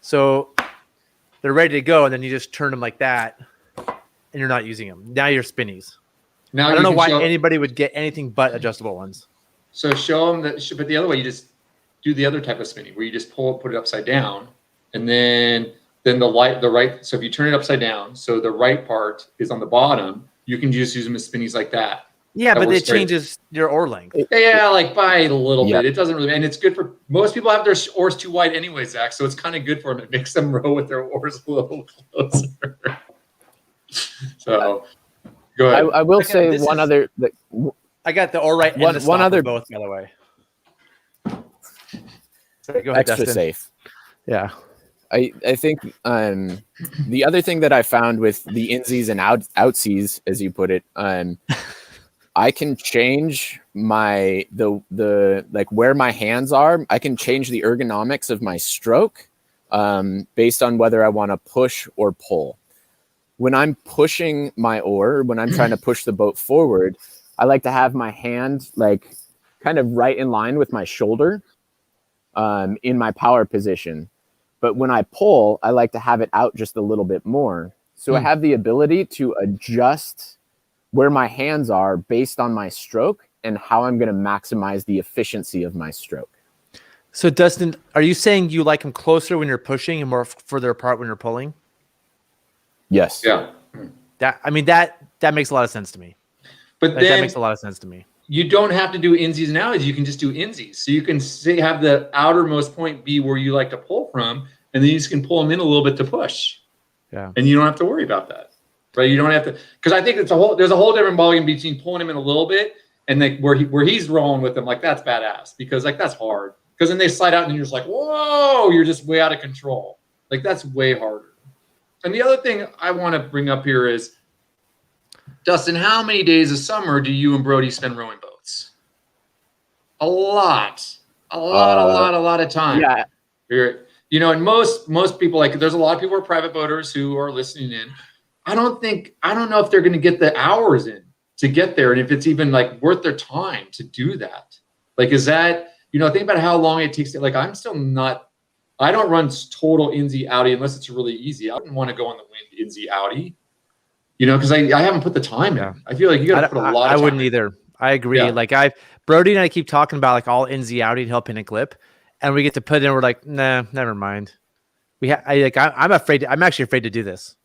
B: So they're ready to go, and then you just turn them like that, and you're not using them. Now you're spinnies. Now I don't know why anybody would get anything but adjustable ones.
C: So show them that. But the other way, you just do the other type of spinning, where you just put it upside down, and then then the right. So if you turn it upside down, so the right part is on the bottom, you can just use them as spinnies like that.
B: Yeah,
C: That
B: but
C: works
B: it
C: great.
B: changes your oar length.
C: Yeah, like by a little
A: Yeah.
C: bit. It doesn't really, and it's good for most people have their oars too wide anyway, Zach. So it's kind of good for them. It makes them row with their oars a little closer. So go ahead.
A: I will
B: Okay,
A: say
B: this
A: one
B: is-
A: other.
B: I got the oar right and
A: One-
B: the
A: one
B: stopper
A: other-
B: both, by the way. Sorry, go ahead,
A: Extra
B: Dustin.
A: safe.
B: Yeah.
A: I think the other thing that I found with the Insies and Outsies, as you put it, I can change the like where my hands are. I can change the ergonomics of my stroke based on whether I want to push or pull. When I'm pushing my oar, when I'm trying to push the boat forward, I like to have my hand like kind of right in line with my shoulder in my power position. But when I pull, I like to have it out just a little bit more. So I have the ability to adjust where my hands are based on my stroke and how I'm going to maximize the efficiency of my stroke.
B: So, Dustin, are you saying you like them closer when you're pushing and more further apart when you're pulling?
A: Yes.
C: Yeah.
B: That makes a lot of sense to me.
C: But
B: That
C: then
B: makes a lot of sense to me.
C: you don't have to do Insies and Outies. You can just do Insies. So you can have the outermost point be where you like to pull from, and then you just can pull them in a little bit to push.
B: Yeah.
C: And you don't have to worry about that. Right? You don't have to, because I think there's a whole different ballgame between pulling him in a little bit and like where he's rolling with them, like that's badass, because like that's hard. Because then they slide out and you're just like, whoa, you're just way out of control. Like that's way harder. And the other thing I want to bring up here is, Dustin, how many days of summer do you and Brody spend rowing boats? A lot of time.
A: Yeah.
C: You know, and most people, like there's a lot of people who are private boaters who are listening in. I don't know if they're going to get the hours in to get there, and if it's even like worth their time to do that. Like, is that, think about how long it takes to, like, I don't run total Insy outie unless it's really easy. I wouldn't want to go on the wind Insy outie, because I haven't put the time in. I feel like you got to put a lot of time.
B: I wouldn't either. I agree.
C: Yeah.
B: Like Brody and I keep talking about like all Insy outie to help in a clip, and we get to put it in. We're like, nah, never mind. I'm afraid. I'm actually afraid to do this.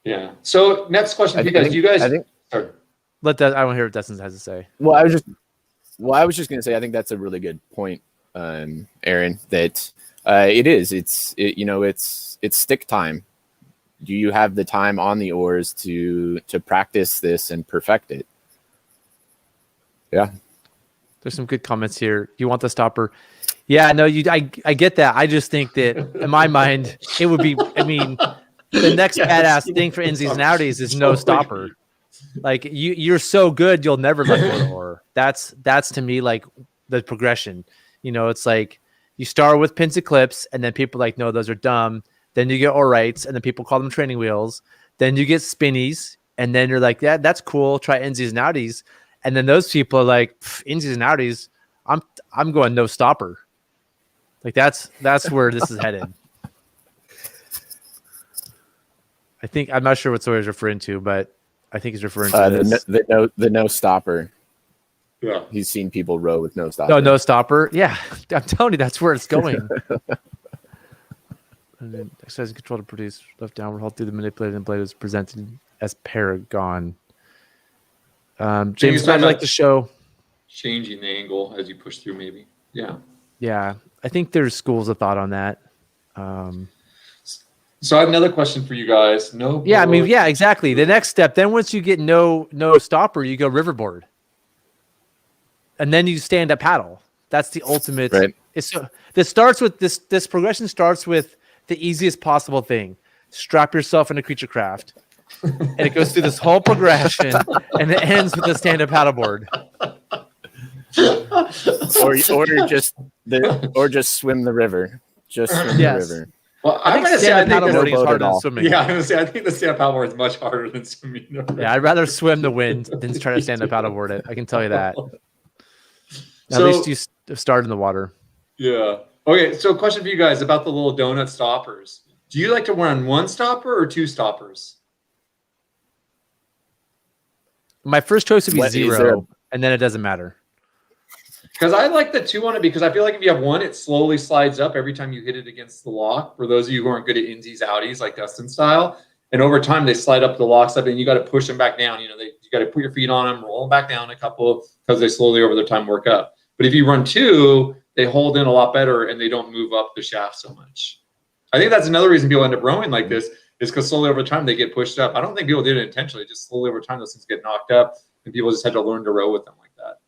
C: Yeah. So next question for you guys. Sorry.
B: I want to hear what Dustin has to say.
A: Well, I was just going to say, I think that's a really good point, Aaron, that it's stick time. Do you have the time on the oars to practice this and perfect it? Yeah.
B: There's some good comments here. You want the stopper? Yeah, no, I get that. I just think that in my mind, it would be, the next badass thing for Insies and Outies is no stopper. Like you're so good, you'll never let go of the oar. That's to me like the progression. It's like you start with pins and clips, and then people are like, no, those are dumb. Then you get oar rights, and then people call them training wheels. Then you get spinnies, and then you're like, yeah, that's cool. Try Insies and Outies, and then those people are like, Insies and Outies. I'm going no stopper. Like that's where this is headed. I'm not sure what Sawyer's referring to, but I think he's referring to this.
A: The no stopper.
C: Yeah.
A: He's seen people row with no stopper.
B: No, no stopper. Yeah, I'm telling you, that's where it's going. And then exercise control to produce left downward hold through the manipulated and blade is presented as Paragon. James, I'd like to show
C: changing the angle as you push through, maybe. Yeah.
B: Yeah, I think there's schools of thought on that.
C: So I have another question for you guys.
B: Yeah, exactly. The next step, then once you get no stopper, you go riverboard. And then you stand up paddle. That's the ultimate.
A: Right.
B: This progression starts with the easiest possible thing. Strap yourself in a creature craft. And it goes through this whole progression and it ends with a stand up paddleboard.
A: or just swim the river. Just swim the river.
C: Well, I'm going to say I think
B: paddleboarding is harder than swimming.
C: Yeah, I'm going to say I think the stand-up paddleboard is much harder than swimming.
B: Yeah, I'd rather swim the wind than try to stand up paddleboard it. I can tell you that. At least you start in the water.
C: Yeah. Okay. So, question for you guys about the little donut stoppers. Do you like to run one stopper or two stoppers?
B: My first choice would be zero, and then it doesn't matter.
C: Because I like the 2 on it because I feel like if you have 1, it slowly slides up every time you hit it against the lock. For those of you who aren't good at Insies, Outies, like Dustin style, and over time they slide up the locks up, and you got to push them back down. You got to put your feet on them, roll them back down a couple because they slowly over the time work up. But if you run 2, they hold in a lot better and they don't move up the shaft so much. I think that's another reason people end up rowing like this is because slowly over time they get pushed up. I don't think people did it intentionally; just slowly over time those things get knocked up, and people just had to learn to row with them like that.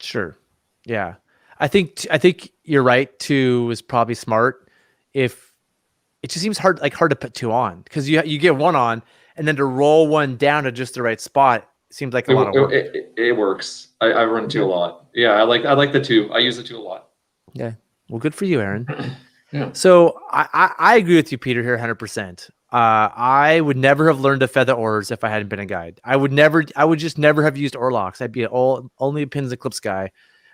B: Sure. Yeah. I think you're right. 2 is probably smart. If it just seems hard to put 2 on because you get 1 on and then to roll 1 down to just the right spot seems like a lot of work.
C: It works. I run 2 a lot. Yeah. I like the 2. I use the 2 a lot.
B: Yeah. Well, good for you, Aaron.
C: Yeah.
B: So I agree with you, Peter, here 100%. I would never have learned to feather oars if I hadn't been a guide. I would just never have used oar locks. I'd be only a pins and clips guy.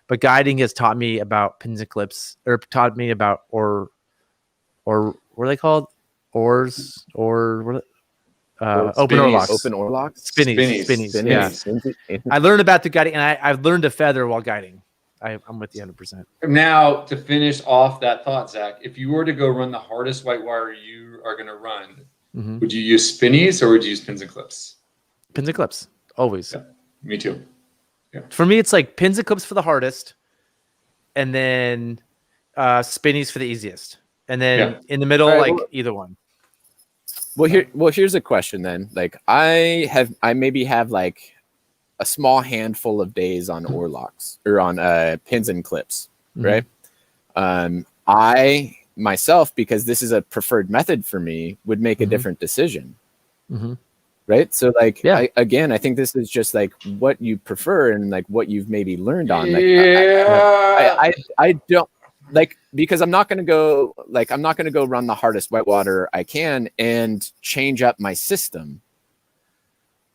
B: But guiding has taught me about pins and clips, or taught me about or what are they called? Oars or open oar locks.
A: Open oar locks.
B: Spinnies. Yeah. I learned about the guiding, and I've learned to feather while guiding. I'm with you 100%.
C: Now, to finish off that thought, Zach, if you were to go run the hardest whitewater you are going to run, would you use spinnies or would you use pins and clips?
B: Pins and clips, always.
C: Yeah, me too. Yeah.
B: For me, it's like pins and clips for the hardest, and then spinnies for the easiest, and then in the middle, either one.
A: Well, here's a question then. Like I maybe have like a small handful of days on oar locks or on pins and clips, right? I myself, because this is a preferred method for me, would make a different decision, right? So like, I think this is just like what you prefer and like what you've maybe learned on. Like, I don't like, because I'm not going to go run the hardest whitewater I can and change up my system.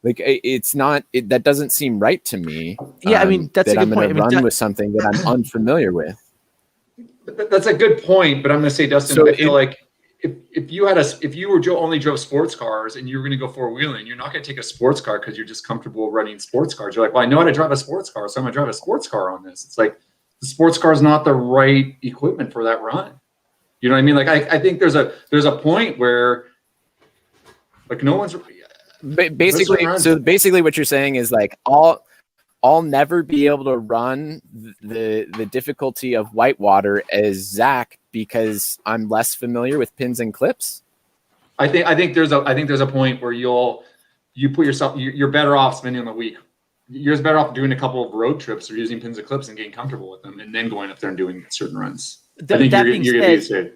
A: Like it's not, that doesn't seem right to me.
B: Yeah, I mean, that's a good point.
A: I'm going to run with something that I'm unfamiliar with.
C: That's a good point, but I'm going to say, Dustin, so I feel like if you only drove sports cars and you were going to go 4-wheeling, you're not going to take a sports car because you're just comfortable running sports cars. You're like, well, I know how to drive a sports car, so I'm going to drive a sports car on this. It's like the sports car is not the right equipment for that run. You know what I mean? Like I think there's a point where like no one's
A: basically what you're saying is like I'll never be able to run the difficulty of whitewater as Zach because I'm less familiar with pins and clips.
C: I think there's a point where you put yourself, you're better off spending the week. You're better off doing a couple of road trips or using pins and clips and getting comfortable with them and then going up there and doing certain runs. I think you're going to be safe.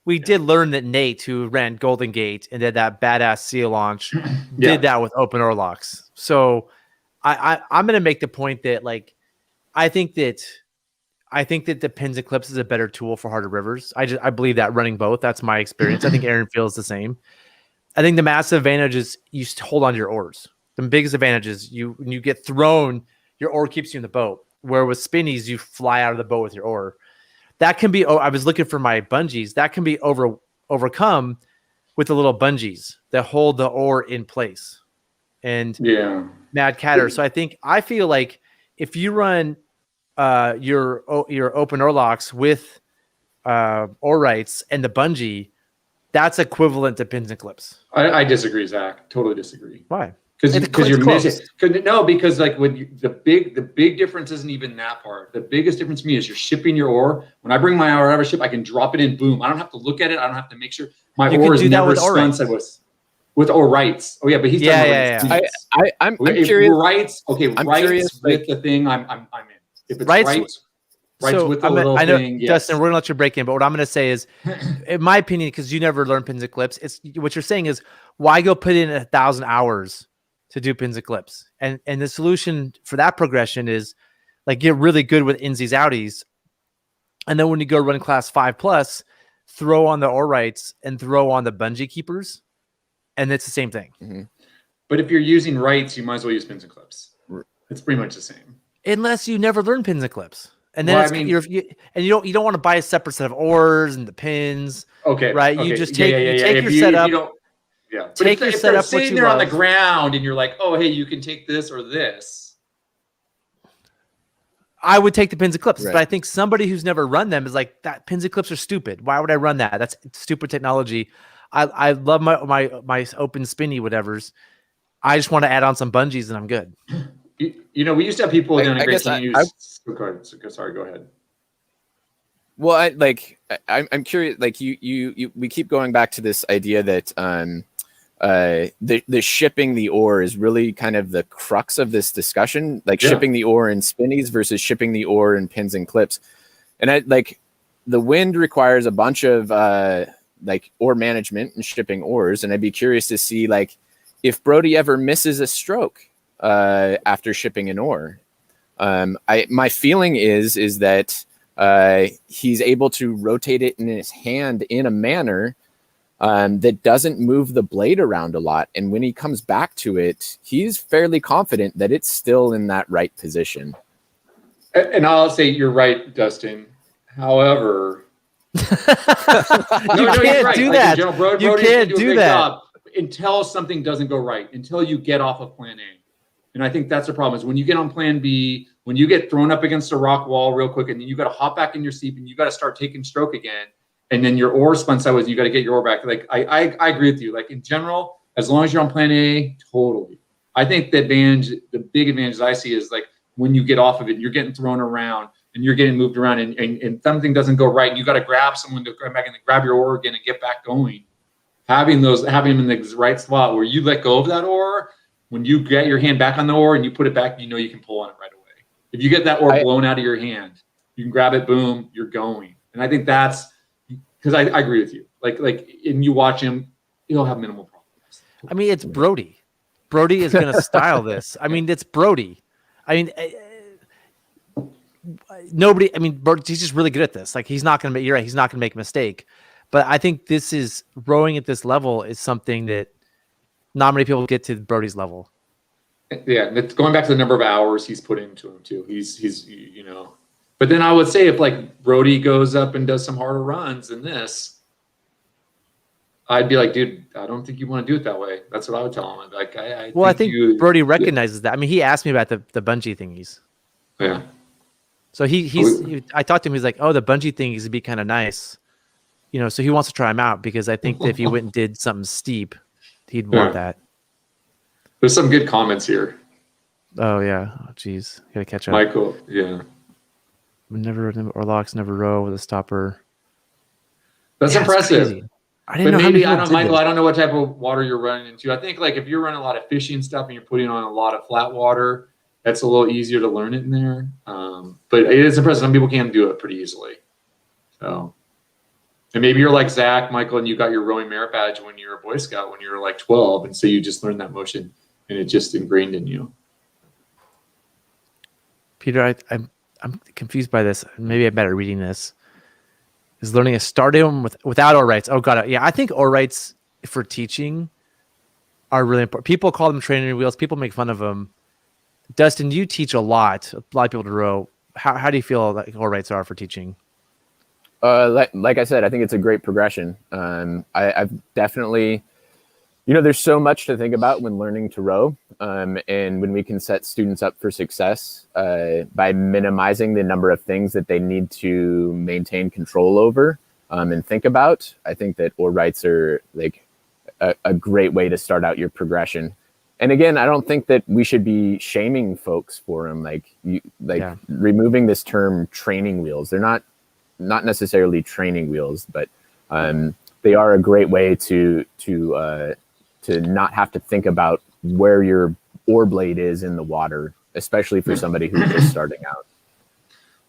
B: We did learn that Nate, who ran Golden Gate and did that badass seal launch, did that with open oar locks. So I'm going to make the point that like I think that the pins and clips is a better tool for harder rivers. I believe that running both. That's my experience. I think Aaron feels the same. I think the massive advantage is you hold on to your oars. The biggest advantage is when you get thrown, your oar keeps you in the boat. Where with spinnies, you fly out of the boat with your oar. That can be, I was looking for my bungees. That can be overcome with the little bungees that hold the oar in place. And Mad Catter. So I feel like if you run your open oar locks with oar rights and the bungee, that's equivalent to pins and clips.
C: I disagree, Zach. Totally disagree.
B: Why?
C: Because you're missing. No, because like the big difference isn't even that part. The biggest difference to me is you're shipping your oar. When I bring my oar out of ship, I can drop it in. Boom! I don't have to look at it. I don't have to make sure my oar is never spun sideways. With oar rights. Oh yeah, but he's done.
A: I'm curious.
C: Rights. Okay, I'm rights curious, with the thing. I'm in. If it's rights
B: so
C: with the little
B: I know,
C: thing. Yes.
B: Dustin, we're gonna let you break in, but what I'm gonna say is, in my opinion, because you never learned pins and clips, it's what you're saying is why go put in 1,000 hours to do pins and clips, and the solution for that progression is like get really good with Insies Outies, and then when you go run class 5+, throw on the oar rights and throw on the bungee keepers, and it's the same thing.
A: Mm-hmm.
C: But if you're using rights, you might as well use pins and clips. It's pretty much the same,
B: unless you never learn pins and clips. And then you don't want to buy a separate set of oars and the pins.
C: Okay.
B: Right.
C: Okay.
B: You just take your setup.
C: Take your setup. Sitting there on the ground and you're like, oh, hey, you can take this or this.
B: I would take the pins and clips,
A: Right.
B: but I think somebody who's never run them is like, that pins and clips are stupid. Why would I run that? That's stupid technology. I love my open spinny whatevers. I just want to add on some bungees and I'm good.
C: You know, we used to have people down at
A: I
C: Great
A: guess
C: Team use. Sorry, go ahead.
A: Well, I'm curious. Like we keep going back to this idea that the shipping the ore is really kind of the crux of this discussion. Like shipping the ore in spinnies versus shipping the ore in pins and clips. And the wind requires a bunch of ore management and shipping ores. And I'd be curious to see like if Brody ever misses a stroke after shipping an ore. My feeling is that he's able to rotate it in his hand in a manner that doesn't move the blade around a lot. And when he comes back to it, he's fairly confident that it's still in that right position.
C: And I'll say you're right, Dustin. However,
B: you can't do that. You can't do that
C: until something doesn't go right, until you get off of plan A. And I think that's the problem is when you get on plan B, when you get thrown up against a rock wall real quick, and then you got to hop back in your seat and you got to start taking stroke again. And then your ore spun sideways, you got to get your ore back. Like I agree with you. Like in general, as long as you're on plan A, totally. I think the big advantage I see is like when you get off of it, you're getting thrown around and you're getting moved around and something doesn't go right. And you got to grab someone to come back and grab your ore again and get back going. Having them in the right spot where you let go of that ore, when you get your hand back on the ore and you put it back, you know you can pull on it right away. If you get that ore blown out of your hand, you can grab it, boom, you're going. And I think that's because I agree with you. Like, and you watch him, he'll have minimal problems.
B: I mean, it's Brody. Brody is going to style this. I mean, it's Brody. I mean, nobody. I mean, he's just really good at this. Like, he's not going to make. You're right. He's not going to make a mistake. But I think this is rowing at this level is something that not many people get to Brody's level.
C: Yeah, it's going back to the number of hours he's put into him too. He's you know. But then I would say if like Brody goes up and does some harder runs than this, I'd be like, dude, I don't think you want to do it that way. That's what I would tell him. Like, I think
B: Brody recognizes that. I mean, he asked me about the bungee thingies.
C: Yeah.
B: So I talked to him. He's like, oh, the bungee thingies would be kind of nice, you know. So he wants to try them out because I think that if he went and did something steep, he'd want that.
C: There's some good comments here.
B: Oh yeah, oh, geez, gotta catch up.
C: Michael, yeah.
B: Orlocks never row with a stopper.
C: That's impressive.
B: Crazy. I didn't know.
C: Maybe Michael. I don't know what type of water you're running into. I think like if you're running a lot of fishing stuff and you're putting on a lot of flat water, that's a little easier to learn it in there. But it is impressive. Some people can do it pretty easily. So, and maybe you're like Zach, Michael, and you got your rowing merit badge when you were a Boy Scout when you were like 12, and so you just learned that motion and it just ingrained in you.
B: Peter, I'm confused by this. Maybe I'm better reading this. Is learning a stardom without oar rights. Oh, got it. Yeah, I think oar rights for teaching are really important. People call them training wheels. People make fun of them. Dustin, you teach a lot of people to row. How do you feel like oar rights are for teaching?
A: Like I said, I think it's a great progression. I've definitely, there's so much to think about when learning to row. And when we can set students up for success by minimizing the number of things that they need to maintain control over and think about, I think that oar rights are like a great way to start out your progression. And again, I don't think that we should be shaming folks for them. Removing this term training wheels. They're not necessarily training wheels, but they are a great way to not have to think about where your oar blade is in the water, especially for somebody who's just starting out.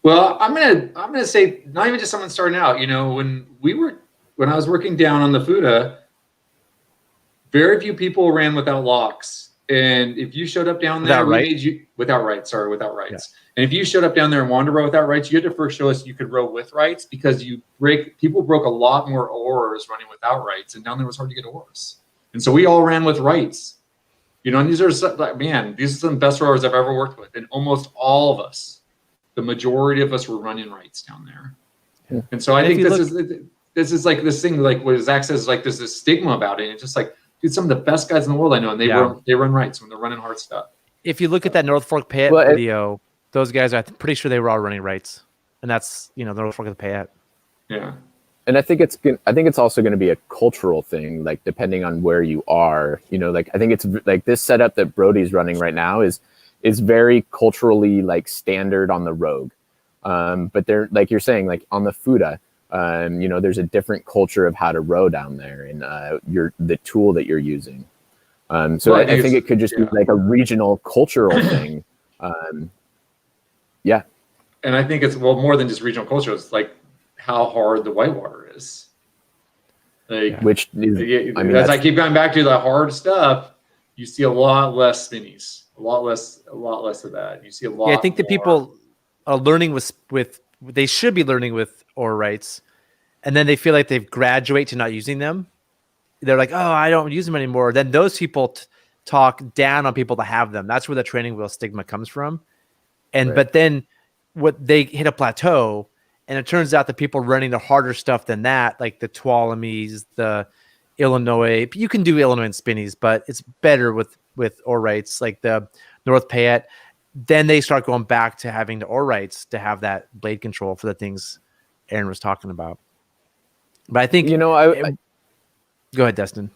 C: Well, I'm gonna say not even just someone starting out. When I was working down on the Fuda, very few people ran without locks. And if you showed up down there, without rights. Yeah. And if you showed up down there and wanted to row without rights, you had to first show us you could row with rights because people broke a lot more oars running without rights, and down there was hard to get oars. And so we all ran with rights. And these are some of the best rowers I've ever worked with. And almost all of us, the majority of us were running rights down there. Yeah. And so I think this is like this thing, like what Zach says, like there's this stigma about it. And it's just like, dude, some of the best guys in the world I know, and they run rights when they're running hard stuff.
B: If you look at that North Fork Pit video, those guys, I'm pretty sure they were all running rights, and that's they're going to pay it.
C: Yeah.
A: And I think it's also going to be a cultural thing, like depending on where you are. Like I think it's like this setup that Brody's running right now is very culturally like standard on the Rogue, but they're like you're saying, like on the Fuda, there's a different culture of how to row down there, and the tool that you're using. So
C: Well,
A: I think it could just be like a regional cultural thing. Yeah.
C: And I think it's more than just regional culture. It's like how hard the whitewater is. Like,
A: which is,
C: as I keep going back to the hard stuff, you see a lot less spinnies, a lot less of that. You see a lot.
B: Yeah, I think
C: more.
B: the people are learning with they should be learning with oar rights, and then they feel like they've graduated to not using them. They're like, oh, I don't use them anymore. Then those people talk down on people that have them. That's where the training wheel stigma comes from. And
A: Right.
B: But then what they hit a plateau, and it turns out the people running the harder stuff than that, like the Tuolamies, the Illinois. You can do Illinois and spinnies, but it's better with oar rights, like the North Payette. Then they start going back to having the oar rights to have that blade control for the things Aaron was talking about. But I think go ahead, Destin.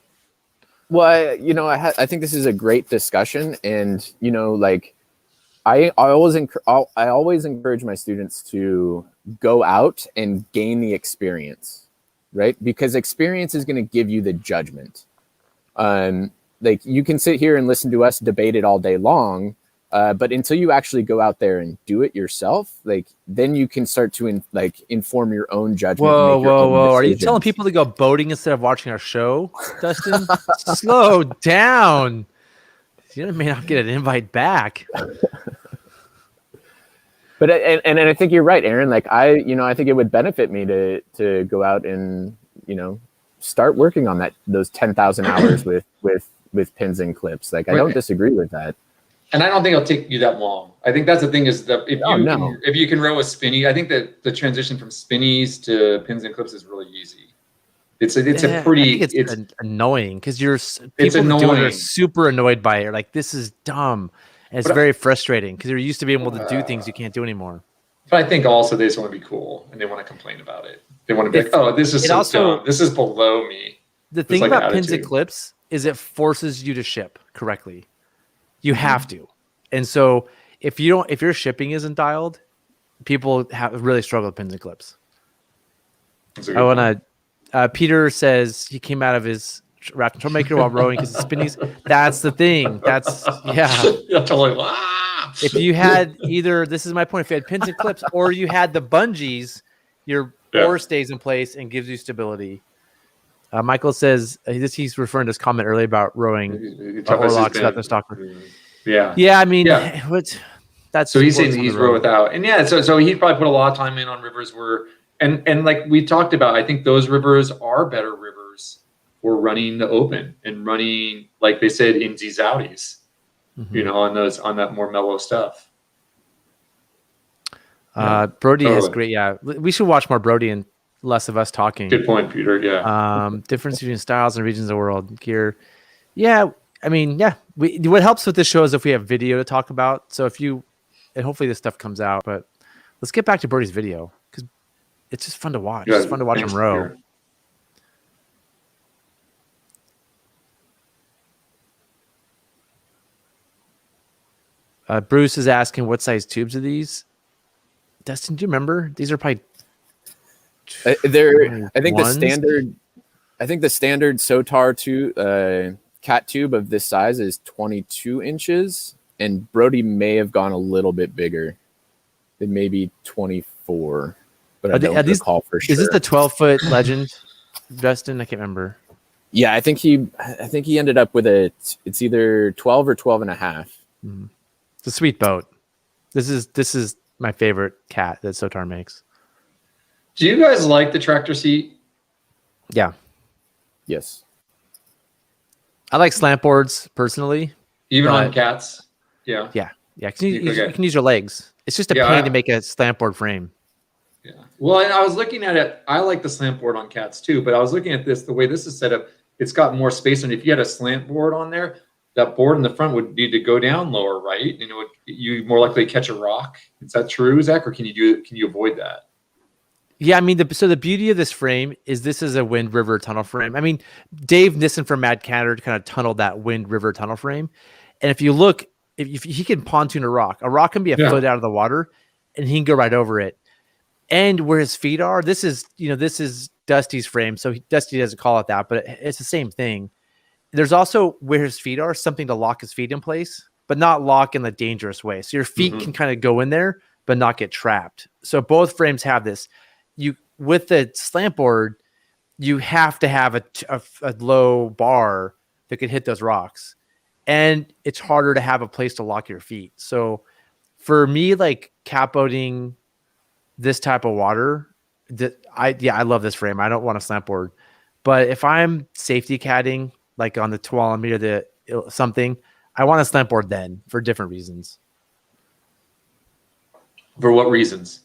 A: Well, I think this is a great discussion, and like I always encourage my students to go out and gain the experience, right? Because experience is going to give you the judgment. Like you can sit here and listen to us debate it all day long, but until you actually go out there and do it yourself, like then you can start to inform your own judgment.
B: Whoa! Are you telling people to go boating instead of watching our show, Dustin? Slow down. You may not get an invite back.
A: But and I think you're right, Aaron. Like I think it would benefit me to go out and start working on those 10,000 hours with pins and clips. Like I don't disagree with that.
C: And I don't think it'll take you that long. I think that's the thing is that if you can row a spinny, I think that the transition from spinnies to pins and clips is really easy. It's
B: annoying because
C: it's annoying.
B: Are super annoyed by it. Like this is dumb. And it's very frustrating because you're used to being able to do things you can't do anymore.
C: But I think also they just want to be cool and they want to complain about it. They want to be like, oh, this is dumb. This is below me.
B: The thing about pins and clips is it forces you to ship correctly. You have to. And so if your shipping isn't dialed, people really struggle with pins and clips. I want to, Peter says he came out of his Rafting troublemaker while rowing because of spinnies. That's the thing.
C: Totally.
B: If you had this is my point. If you had pins and clips or you had the bungees, your oar stays in place and gives you stability. Michael says he's referring to his comment earlier about rowing oarlocks about the stalker. Yeah. I mean, that's
C: so he's saying he's row without, and so he probably put a lot of time in on rivers where, and like we talked about, I think those rivers are better rivers for running the open and running, like they said, Insies, Outsies, on that more mellow stuff.
B: Brody is great. Yeah, we should watch more Brody and less of us talking.
C: Good point, Peter. Yeah.
B: Difference between styles and regions of the world. Gear. Yeah. I mean, yeah. What helps with this show is if we have video to talk about. So and hopefully this stuff comes out. But let's get back to Brody's video because it's just fun to watch. It's fun to watch him row. Bruce is asking what size tubes are these? Dustin, do you remember? These are probably
A: I think the standard SOTAR cat tube of this size is 22 inches, and Brody may have gone a little bit bigger. It may be 24, but I don't recall for sure.
B: Is this the 12-foot legend, Dustin? I can't remember.
A: Yeah, I think he ended up with it's either 12 or 12 and a half.
B: Mm-hmm. It's a sweet boat. This is my favorite cat that SOTAR makes.
C: Do you guys like the tractor seat?
B: Yeah.
A: Yes.
B: I like slant boards personally.
C: Even on cats? Yeah.
B: Yeah. Yeah. You can use your legs. It's just a pain to make a slant board frame.
C: Yeah. Well, and I was looking at it. I like the slant board on cats too, but I was looking at the way this is set up. It's got more space. And if you had a slant board on there, that board in the front would need to go down lower, right? And you more likely catch a rock. Is that true, Zach, or can you avoid that?
B: Yeah, I mean, so the beauty of this frame is this is a Wind River tunnel frame. I mean, Dave Nissen from Mad Canada kind of tunneled that Wind River tunnel frame. And if you look, if he can pontoon a rock can be a foot out of the water and he can go right over it. And where his feet are, this is Dusty's frame. So Dusty doesn't call it that, but it's the same thing. There's also where his feet are, something to lock his feet in place, but not lock in the dangerous way. So your feet can kind of go in there, but not get trapped. So both frames have this. With the slant board, you have to have a low bar that could hit those rocks, and it's harder to have a place to lock your feet. So for me, like capboating this type of water, I love this frame. I don't want a slant board, but if I'm safety catting like on the Tuolumne or the something, I want a slant board then for different reasons.
C: For what reasons?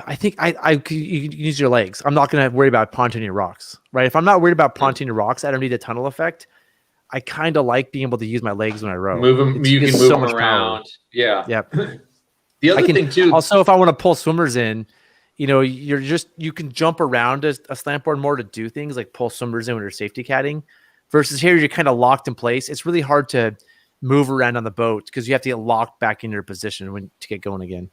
B: I think you can use your legs. I'm not going to worry about pontooning rocks, right? If I'm not worried about pontooning rocks, I don't need a tunnel effect. I kind of like being able to use my legs when I row.
C: Move them. You can move them around. Power. Yeah.
B: Yep.
C: The other thing too.
B: Also, if I want to pull swimmers in, you can jump around a slant board more to do things like pull swimmers in when you're safety catting. Versus here, you're kind of locked in place. It's really hard to move around on the boat because you have to get locked back in your position to get going again.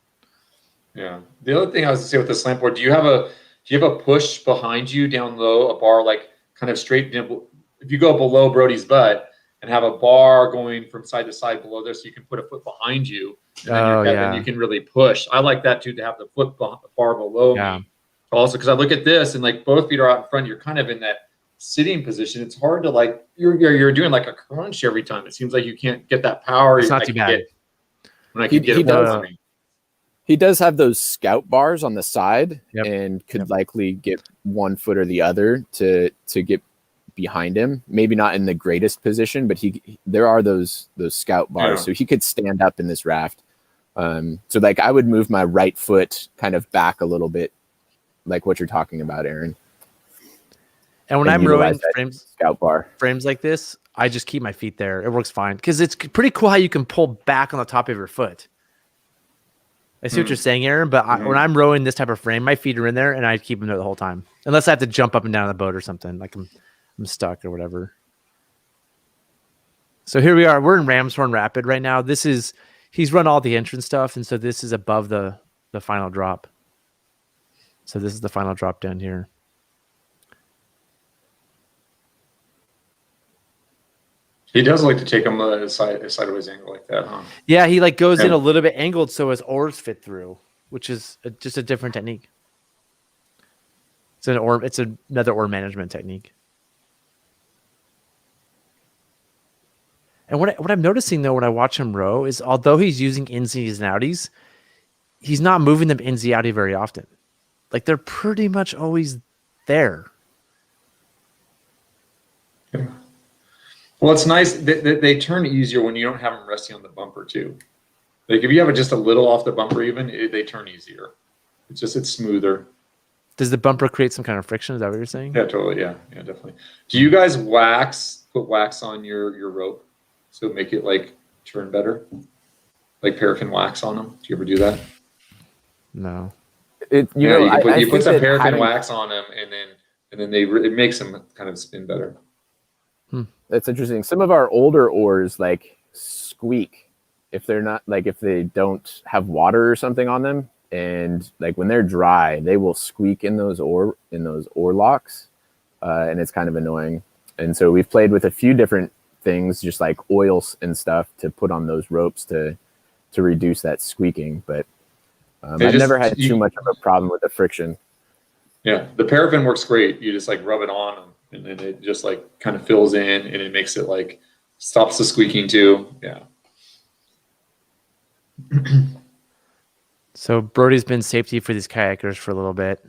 C: Yeah. The other thing I was to say with the slant board, do you have a push behind you down low, a bar like kind of straight? If you go below Brody's butt and have a bar going from side to side below there, so you can put a foot behind you, and then you can really push. I like that too, to have the foot bar below me. Also, because I look at this and like both feet are out in front, you're kind of in that sitting position. It's hard to like you're doing like a crunch every time. It seems like you can't get that power.
B: It's not too bad.
C: When I can get it.
A: He does have those scout bars on the side and could likely get one foot or the other to get behind him. Maybe not in the greatest position, but there are those scout bars, so he could stand up in this raft. So like I would move my right foot kind of back a little bit, like what you're talking about, Aaron.
B: And when I'm rowing
A: scout bar
B: frames like this, I just keep my feet there. It works fine because it's pretty cool how you can pull back on the top of your foot. I see what you're saying, Aaron, but when I'm rowing this type of frame, my feet are in there and I keep them there the whole time. Unless I have to jump up and down on the boat or something, like I'm stuck or whatever. So here we are. We're in Ramshorn Rapid right now. He's run all the entrance stuff, and so this is above the final drop. So this is the final drop down here.
C: He does like to take him a sideways angle like that, huh?
B: Yeah, he like goes in a little bit angled so his oars fit through, which is just a different technique. It's another oar management technique. And what I'm noticing though when I watch him row is although he's using insies and outies, he's not moving them insy outie very often. Like they're pretty much always there.
C: Yeah. Well, it's nice that they turn easier when you don't have them resting on the bumper too. Like if you have it just a little off the bumper, they turn easier. It's smoother.
B: Does the bumper create some kind of friction? Is that what you're saying?
C: Yeah, totally. Yeah, definitely. Do you guys put wax on your rope so make it like turn better? Like paraffin wax on them? Do you ever do that?
B: No.
C: You put some paraffin wax on them, and then it makes them kind of spin better.
A: That's interesting. Some of our older oars like squeak if they don't have water or something on them, and like when they're dry, they will squeak in those oar locks, and it's kind of annoying. And so we've played with a few different things, just like oils and stuff, to put on those ropes to reduce that squeaking. But I've never had too much of a problem with the friction.
C: Yeah, the paraffin works great. You just like rub it on them, and then it just like kind of fills in, and it makes it like stops the squeaking too. Yeah.
B: So Brody's been safety for these kayakers for a little bit.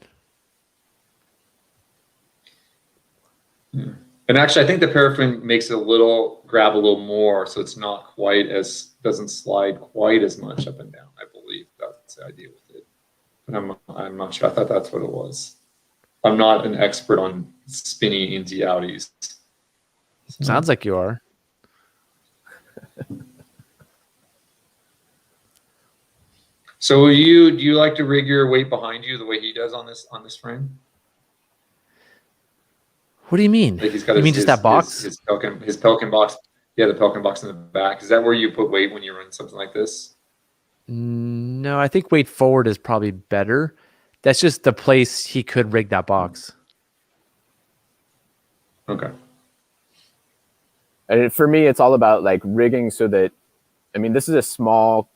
C: Yeah. And actually, I think the paraffin makes it grab a little more, so it's not doesn't slide quite as much up and down. I believe that's the idea with it, but I'm not sure. I thought that's what it was. I'm not an expert on spinny insy outies.
B: Sounds like you are.
C: So do you like to rig your weight behind you the way he does on this frame?
B: What do you mean?
C: Like he's got
B: you mean just that box?
C: his Pelican box. Yeah, the Pelican box in the back. Is that where you put weight when you run something like this?
B: No, I think weight forward is probably better. That's just the place he could rig that box.
C: Okay.
A: And for me, it's all about like rigging so that, I mean, this is a small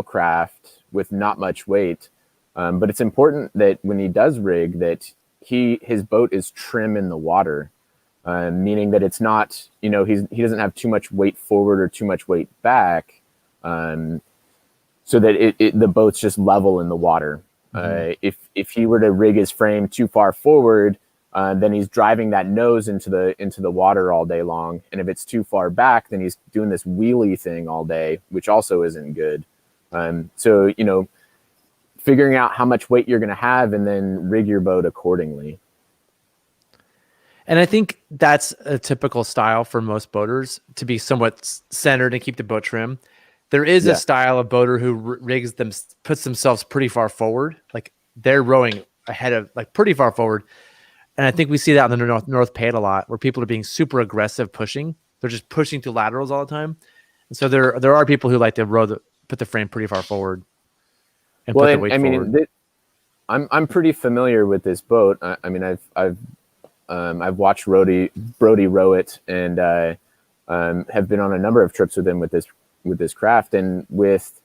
A: craft with not much weight, but it's important that when he does rig that his boat is trim in the water, meaning that it's not, he doesn't have too much weight forward or too much weight back, so that the boat's just level in the water. If he were to rig his frame too far forward, then he's driving that nose into the water all day long. And if it's too far back, then he's doing this wheelie thing all day, which also isn't good. So, figuring out how much weight you're going to have and then rig your boat accordingly.
B: And I think that's a typical style for most boaters, to be somewhat centered and keep the boat trim. There is a style of boater who rigs them, puts themselves pretty far forward. Like they're rowing ahead of, like pretty far forward. And I think we see that on the North Pate a lot, where people are being super aggressive pushing. They're just pushing through laterals all the time. And so there are people who like to put the frame pretty far forward and put the weight forward.
A: I'm pretty familiar with this boat. I mean, I've watched Brody row it, and have been on a number of trips with him with this craft, and with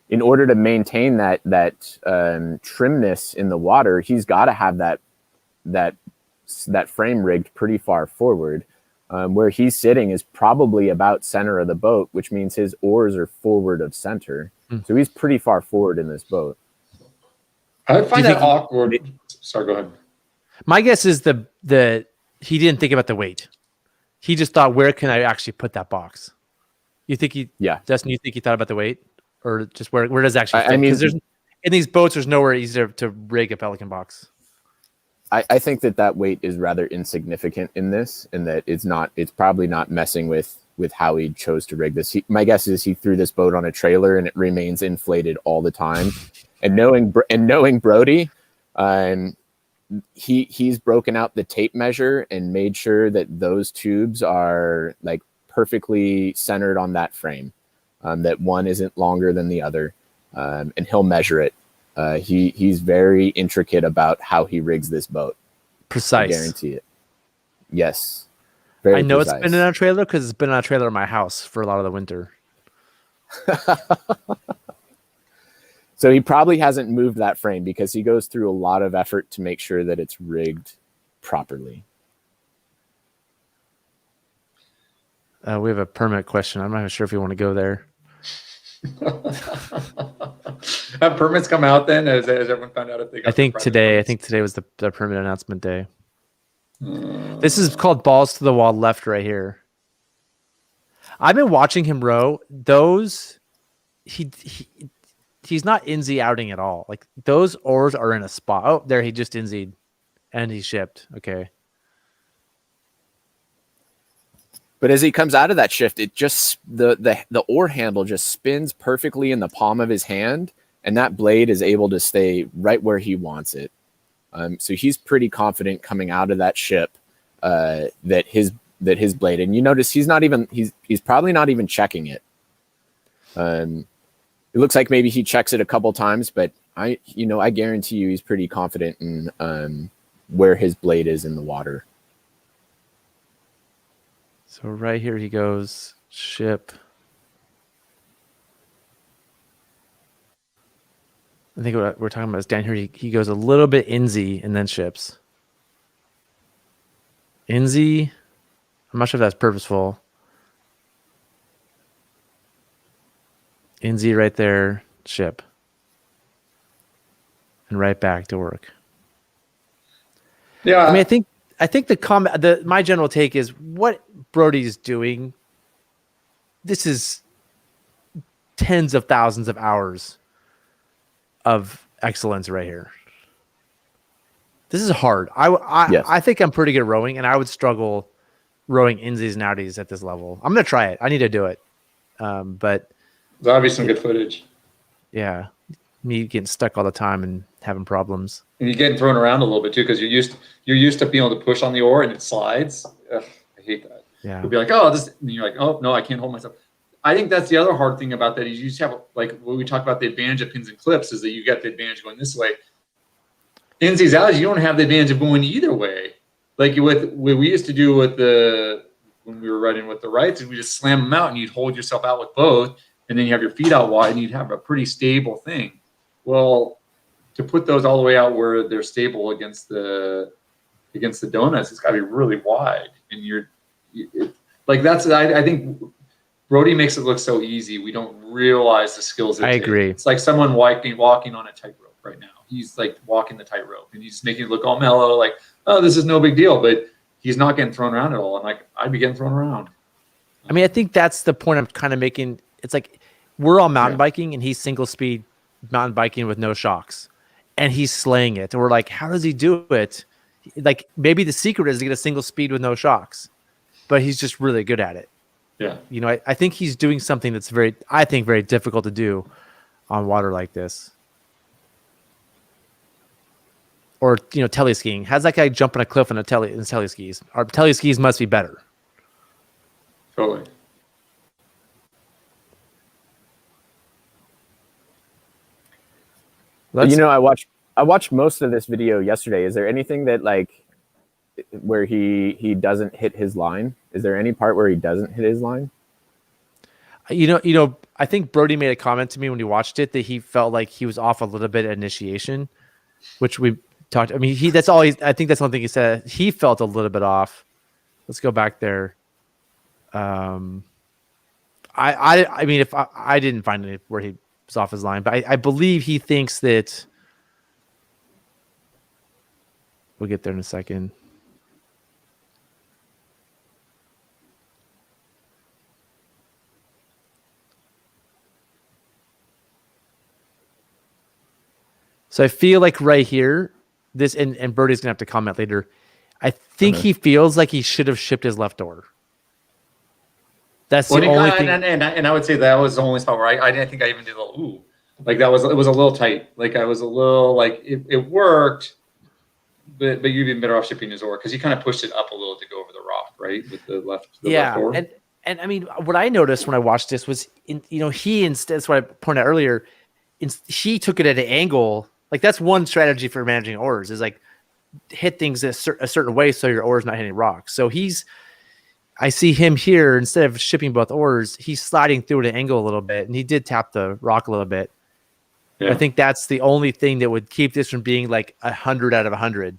A: in order to maintain that trimness in the water, he's got to have that frame rigged pretty far forward. Where he's sitting is probably about center of the boat, which means his oars are forward of center. So he's pretty far forward in this boat.
C: I find that awkward. Sorry, go ahead.
B: My guess is the he didn't think about the weight. He just thought, where can I actually put that box? You think Justin, you think he thought about the weight? Or just where does it actually fit?
A: I mean,
B: because in these boats, there's nowhere easier to rig a Pelican box.
A: I think that weight is rather insignificant in this, and that it's probably not messing with how he chose to rig this. My guess is he threw this boat on a trailer and it remains inflated all the time. And knowing Brody, he's broken out the tape measure and made sure that those tubes are like perfectly centered on that frame, that one isn't longer than the other, and he'll measure it. He's very intricate about how he rigs this boat.
B: Precise.
A: I guarantee it. Yes.
B: I know precise. It's been in a trailer because it's been on a trailer in my house for a lot of the winter.
A: So he probably hasn't moved that frame because he goes through a lot of effort to make sure that it's rigged properly.
B: We have a permit question. I'm not sure if you want to go there.
C: Have permits come out then? Has everyone found out if they got?
B: I think today was the permit announcement day. This is called balls to the wall left right here. I've been watching him row. Those he's not INSI outing at all. Like those oars are in a spot. Oh, there he just INSI'd and he shipped. Okay.
A: But as he comes out of that shift, it just the oar handle just spins perfectly in the palm of his hand, and that blade is able to stay right where he wants it. So he's pretty confident coming out of that ship that his blade. And you notice he's probably not even checking it. It looks like maybe he checks it a couple times, but I guarantee you he's pretty confident in where his blade is in the water.
B: So right here he goes, ship. I think what we're talking about is down here. He goes a little bit INSI and then ships. INSI, I'm not sure if that's purposeful. INSI right there, ship. And right back to work.
C: Yeah.
B: I mean, I think my general take is what Brody's doing. This is tens of thousands of hours of excellence right here. This is hard. I think I'm pretty good at rowing, and I would struggle rowing Insies and Outies at this level. I'm gonna try it. I need to do it. But
C: That'll be some good footage.
B: yeah, me getting stuck all the time and having problems.
C: And you're getting thrown around a little bit too, because you're used to being able to push on the oar and it slides. Ugh, I hate that.
B: Yeah.
C: You'll be like, oh, this, and you're like, oh no, I can't hold myself. I think that's the other hard thing about that is you just have, like when we talk about the advantage of pins and clips, is that you get the advantage going this way. Insies, Outsies, you don't have the advantage of going either way. Like with what we used to do with when we were riding with the rights, and we just slam them out and you'd hold yourself out with both, and then you have your feet out wide and you'd have a pretty stable thing. Well, to put those all the way out where they're stable against the donuts, it's got to be really wide. And I think Brody makes it look so easy. We don't realize the skills.
B: I agree.
C: It's like someone walking on a tightrope right now. He's like walking the tightrope, and he's making it look all mellow, like, oh, this is no big deal. But he's not getting thrown around at all. And like, I'd be getting thrown around.
B: I mean, I think that's the point I'm kind of making. It's like we're all mountain biking, and he's single speed mountain biking with no shocks, and he's slaying it. And we're like, how does he do it? Like maybe the secret is to get a single speed with no shocks, but he's just really good at it.
C: Yeah.
B: You know, I think he's doing something that's very difficult to do on water like this. Or, you know, teleskiing. How's that guy jump on a cliff in teleskis? Our teleskis must be better.
C: Totally.
A: You know, I watched most of this video yesterday. Is there anything that like where he doesn't hit his line? Is there any part where he doesn't hit his line?
B: You know, I think Brody made a comment to me when he watched it that he felt like he was off a little bit at initiation, which we talked. I mean, I think that's one thing he said. He felt a little bit off. Let's go back there. I mean, if I didn't find it where he was off his line, but I believe he thinks that. We'll get there in a second. So I feel like right here, this and Brody's gonna have to comment later. I think he feels like he should have shipped his left oar. That's the only thing.
C: And I would say that was the only spot where I didn't think I even did a little ooh. Like it was a little tight. Like I was a little like it worked, but you'd been better off shipping his oar because he kind of pushed it up a little to go over the rock, right? With the left. Left oar.
B: And I mean, what I noticed when I watched this was, he instead. That's what I pointed out earlier. He took it at an angle. Like that's one strategy for managing oars is like hit things a certain way so your oar's not hitting rocks. So I see him here instead of shipping both oars, he's sliding through at an angle a little bit, and he did tap the rock a little bit. Yeah. I think that's the only thing that would keep this from being like 100 out of 100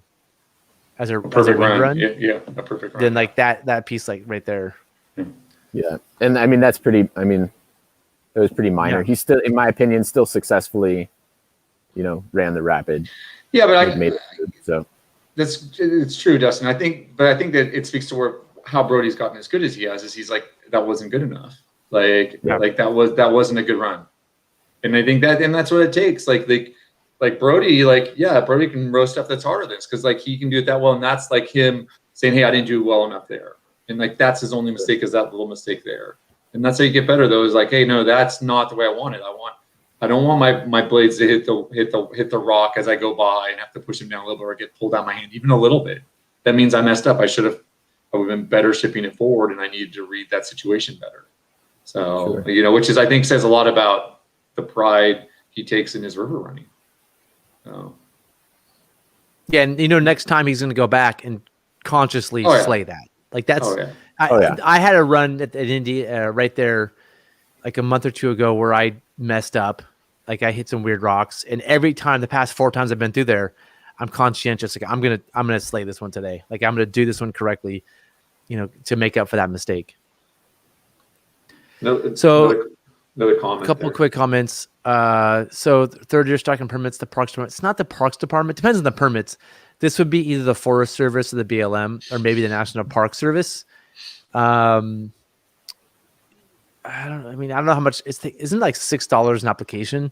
B: as a perfect run.
C: Yeah, a perfect run.
B: Then like that piece like right there.
A: Yeah, and I mean that's pretty. I mean, it was pretty minor. Yeah. He's still, in my opinion, still successfully, ran the rapid.
C: Yeah, but
A: made it good, so
C: it's true, Dustin. I think that it speaks to how Brody's gotten as good as he has. Is he's like that wasn't good enough. Like that wasn't a good run. And I think that's what it takes. Like Brody, Brody can row stuff that's harder than this because like he can do it that well, and that's like him saying, "Hey, I didn't do well enough there," and like that's his only mistake is that little mistake there, and that's how you get better. Though is like, hey, no, that's not the way I want it. I don't want my blades to hit the rock as I go by and have to push them down a little bit or get pulled out my hand even a little bit. That means I messed up. I would have been better shipping it forward, and I needed to read that situation better. So which is I think says a lot about the pride he takes in his river running. So.
B: Yeah, and next time he's going to go back and consciously slay that. Like that's. I had a run at Indy right there, like a month or two ago, where I messed up. Like I hit some weird rocks, and every time the past 4 times I've been through there, I'm conscientious. Like I'm gonna slay this one today. Like I'm gonna do this one correctly, to make up for that mistake.
C: Another comment.
B: A couple quick comments. So third year stock and permits, the Parks Department. It's not the Parks Department. Depends on the permits. This would be either the Forest Service or the BLM or maybe the National Park Service. I don't know. I mean, I don't know how much isn't it like $6 an application?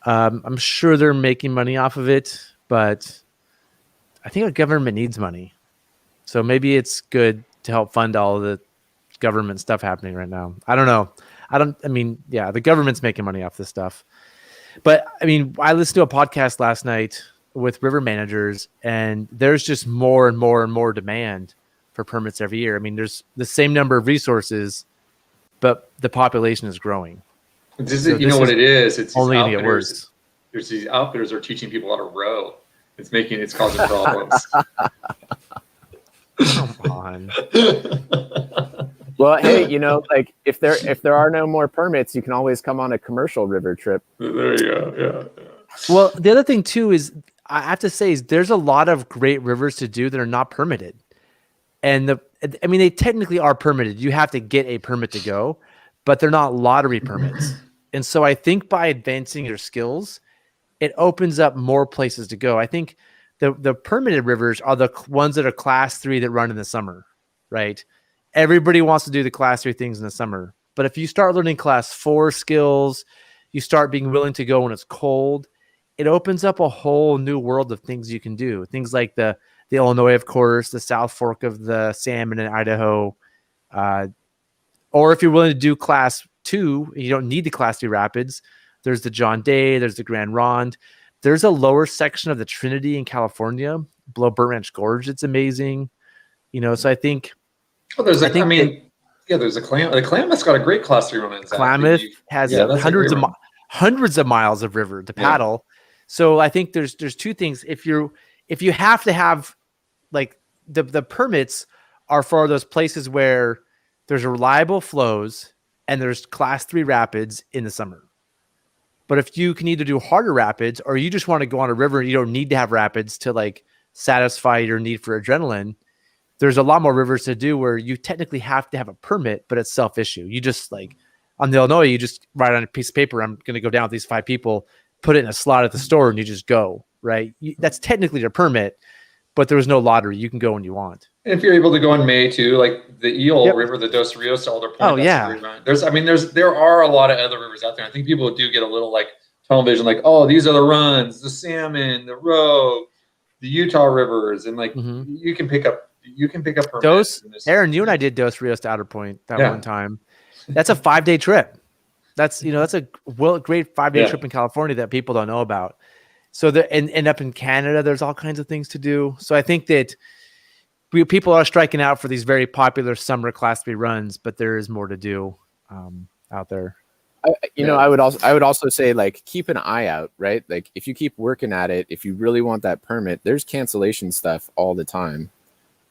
B: I'm sure they're making money off of it, but I think our government needs money. So maybe it's good to help fund all of the government stuff happening right now. I don't know. I mean, yeah, the government's making money off this stuff. But I mean, I listened to a podcast last night with river managers, and there's just more and more and more demand for permits every year. I mean, there's the same number of resources, but the population is growing.
C: You know what it is? It's
B: only going to get worse.
C: There's these outfitters are teaching people how to row. It's causing problems.
B: Come on.
A: Well, hey, like if there are no more permits, you can always come on a commercial river trip.
C: There you go. Yeah.
B: Well, the other thing too is I have to say is there's a lot of great rivers to do that are not permitted. And they technically are permitted. You have to get a permit to go, but they're not lottery permits. And so I think by advancing your skills, it opens up more places to go. I think the permitted rivers are the ones that are class 3 that run in the summer, right? Everybody wants to do the class 3 things in the summer. But if you start learning class 4 skills, you start being willing to go when it's cold, it opens up a whole new world of things you can do. Things like the Illinois, of course, the South Fork of the Salmon in Idaho. Or if you're willing to do class 2, you don't need the class 3 rapids. There's the John Day, there's the Grand Ronde. There's a lower section of the Trinity in California, below Burnt Ranch Gorge. It's amazing. So I think...
C: Well, there's there's a Klamath. The Klamath's got a great class 3 run in.
B: Klamath has hundreds of miles of river to paddle. So I think there's two things. If you have to have like the permits are for those places where there's reliable flows and there's class 3 rapids in the summer. But if you can either do harder rapids or you just want to go on a river and you don't need to have rapids to like satisfy your need for adrenaline, there's a lot more rivers to do where you technically have to have a permit, but it's self-issue. You just like on the Illinois, you just write on a piece of paper, I'm going to go down with these 5 people, put it in a slot at the store, and you just go, right? That's technically your permit, but there was no lottery. You can go when you want.
C: And if you're able to go in May too, like the Eel River, the Dos Rios, Alder Point.
B: Oh yeah.
C: There are a lot of other rivers out there. I think people do get a little like tunnel vision, like, oh, these are the runs, the Salmon, the Rogue, the Utah rivers, and like you can pick up permits.
B: Aaron, you and I did Dos Rios to Outer Point one time. That's a 5-day trip. That's a great 5-day trip in California that people don't know about. So and up in Canada, there's all kinds of things to do. So I think that people are striking out for these very popular summer class 3 runs, but there is more to do out there.
A: I would also say like keep an eye out, right? Like if you keep working at it, if you really want that permit, there's cancellation stuff all the time,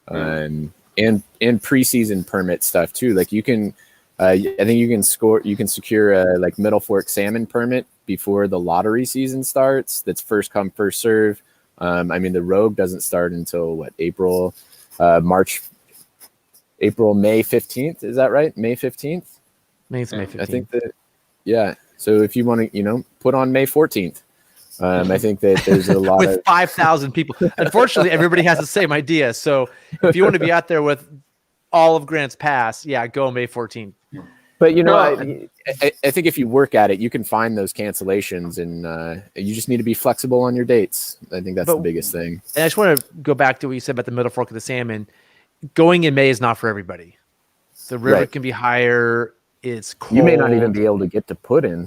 A: and preseason permit stuff too. Like you can, I think you can secure a like Middle Fork salmon permit before the lottery season starts. That's first come first serve. The Rogue doesn't start until April, May 15th. Is that right? May 15th.
B: May 15th.
A: I think that. Yeah. So if you want to, put on May 14th, I think that there's a lot
B: with 5,000 people. Unfortunately, everybody has the same idea. So if you want to be out there with all of Grants Pass, go May 14th.
A: But I think if you work at it, you can find those cancellations, and you just need to be flexible on your dates. I think that's the biggest thing.
B: And I just want to go back to what you said about the Middle Fork of the Salmon. Going in May is not for everybody. The river can be higher. It's cold.
A: You may not even be able to get to put in.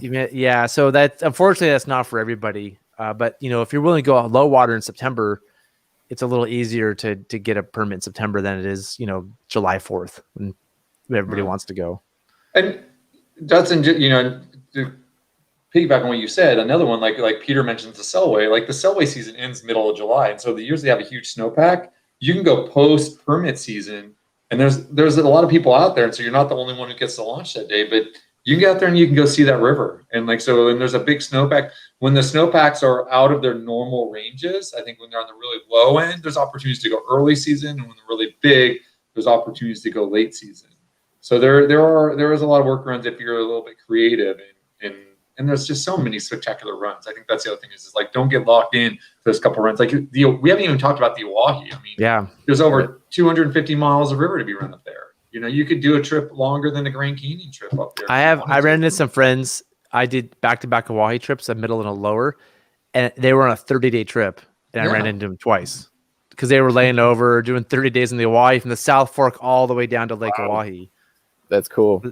B: So unfortunately that's not for everybody. But if you're willing to go low water in September, it's a little easier to get a permit in September than it is, July 4th when everybody wants to go.
C: And Dustin, to piggyback on what you said, another one like Peter mentions the Selway. Like the Selway season ends middle of July, and so they usually have a huge snowpack. You can go post permit season. And there's a lot of people out there, and so you're not the only one who gets to launch that day. But you can get out there and you can go see that river. And and there's a big snowpack. When the snowpacks are out of their normal ranges, I think when they're on the really low end, there's opportunities to go early season, and when they're really big, there's opportunities to go late season. So there is a lot of workarounds if you're a little bit creative, and there's just so many spectacular runs. I think that's the other thing is like don't get locked in to those couple runs. Like we haven't even talked about the Oahe. There's over 250 miles of river to be run up there. You could do a trip longer than the Grand Canyon trip up there.
B: I ran into some friends. I did back-to-back Oahe trips, a middle and a lower, and they were on a 30-day trip, and I ran into them twice. because they were laying over, doing 30 days in the Oahe from the South Fork all the way down to Lake Oahe.
A: That's cool.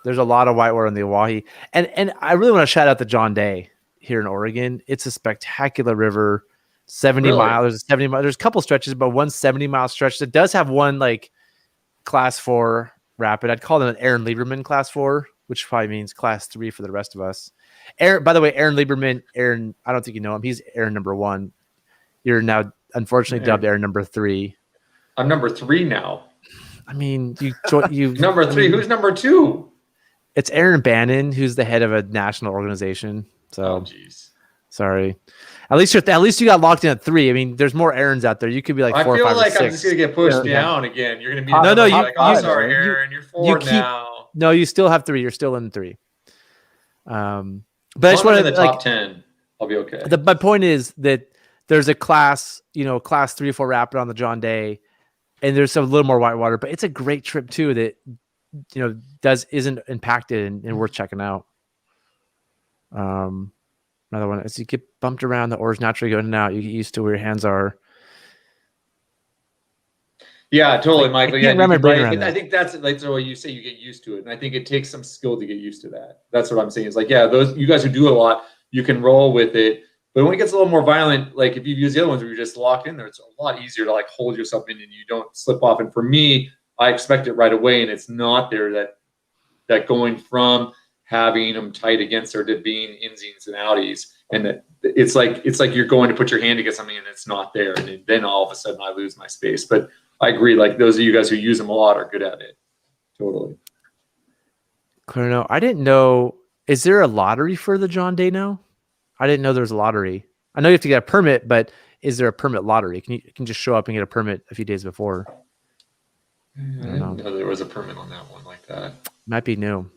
B: There's a lot of whitewater in the Oahe. And I really want to shout out the John Day here in Oregon. It's a spectacular river, 70 miles. There's 70 miles. There's a couple stretches, but one 70-mile stretch that does have one like class 4 rapid. I'd call it an Aaron Lieberman class 4, which probably means class 3 for the rest of us. By the way, Aaron Lieberman, I don't think you know him. He's Aaron number 1. You're now unfortunately dubbed Aaron number 3.
C: I'm number 3 now.
B: I mean, you
C: number 3. Who's number 2?
B: It's Aaron Bannon, who's the head of a national organization. So,
C: jeez,
B: sorry. At least you got locked in at 3. I mean, there's more Aaron's out there. You could be like 4 or 5 or 6.
C: I feel like I'm just gonna get pushed down again. You're gonna be sorry, Aaron. You're 4 now.
B: No, you still have 3. You're still in 3. But I just
C: wanted
B: want to
C: the top 10. I'll be okay.
B: My point is that there's a class 3 or 4 rapid on the John Day, and there's a little more whitewater, but it's a great trip too that isn't impacted and worth checking out. Another one, as you get bumped around, the oars naturally go in and out. You get used to where your hands are.
C: Yeah, totally, Michael. Yeah,
B: I
C: think that's like the way you say you get used to it, and I think it takes some skill to get used to that. That's what I'm saying. It's like, those you guys who do a lot, you can roll with it. But when it gets a little more violent, like if you've used the other ones where you're just locked in there, it's a lot easier to like hold yourself in and you don't slip off. And for me, I expect it right away, and it's not there. That going from having them tight against her to being insies and outies, and that it's like you're going to put your hand to get something and it's not there, and then all of a sudden I lose my space. But I agree. Like those of you guys who use them a lot are good at it. Totally.
B: I didn't know. Is there a lottery for the John Day now? I didn't know there was a lottery. I know you have to get a permit, but is there a permit lottery? You can just show up and get a permit a few days before.
C: I didn't know there was a permit on that one like that.
B: Might be new.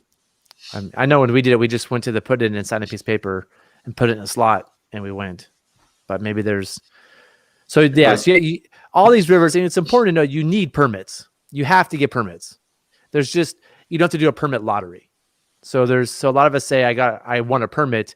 B: I know when we did it, we just went to put it in and sign a piece of paper and put it in a slot, and we went. But maybe there's. So yeah, all these rivers, and it's important to know you need permits. You have to get permits. There's just you don't have to do a permit lottery. So a lot of us say I want a permit.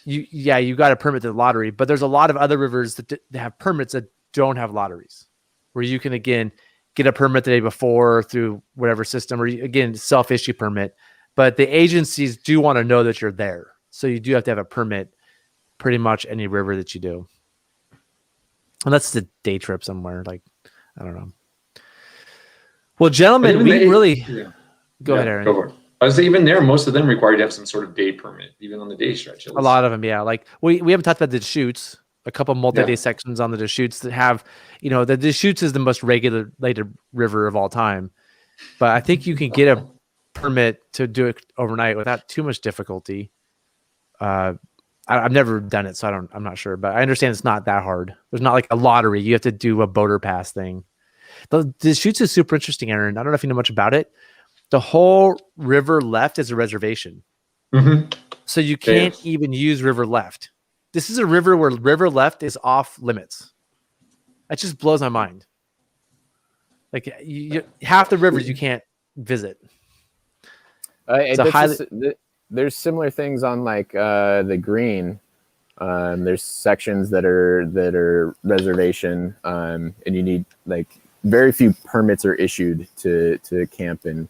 B: You got a permit to the lottery, but there's a lot of other rivers that have permits that don't have lotteries, where you can again get a permit the day before through whatever system, or again self-issue permit. But the agencies do want to know that you're there, so you do have to have a permit. Pretty much any river that you do, unless it's a day trip somewhere. Like I don't know. Well, gentlemen, go ahead, Aaron.
C: Go for it. I was even there. Most of them require you to have some sort of day permit, even on the day stretch.
B: A lot of them, yeah. Like we haven't talked about the Deschutes. A couple multi-day sections on the Deschutes that have, the Deschutes is the most regulated river of all time. But I think you can get a permit to do it overnight without too much difficulty. I've never done it, so I'm not sure. But I understand it's not that hard. There's not like a lottery. You have to do a boater pass thing. The Deschutes is super interesting, Aaron. I don't know if you know much about it. The whole river left is a reservation.
C: Mm-hmm.
B: So you can't even use river left. This is a river where river left is off limits. That just blows my mind. Like half the rivers you can't visit.
A: There's similar things on like the Green. There's sections that are reservation, and you need like very few permits are issued to camp in.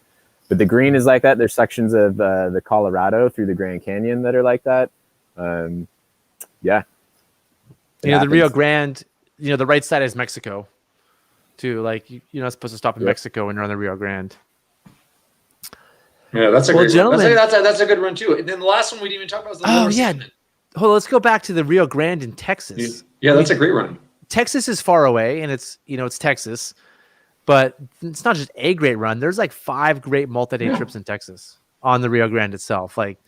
A: But the Green is like that. There's sections of the Colorado through the Grand Canyon that are like that. The
B: Rio Grande, the right side is Mexico too. Like you're not supposed to stop in Mexico when you're on the Rio Grande.
C: Yeah, that's a great run. That's a good run too. And then the last one we didn't even talk about was the lower segment.
B: Well, let's go back to the Rio Grande in Texas.
C: Yeah, that's a great run.
B: Texas is far away, and it's Texas. But it's not just a great run. There's like 5 great multi-day trips in Texas on the Rio Grande itself, like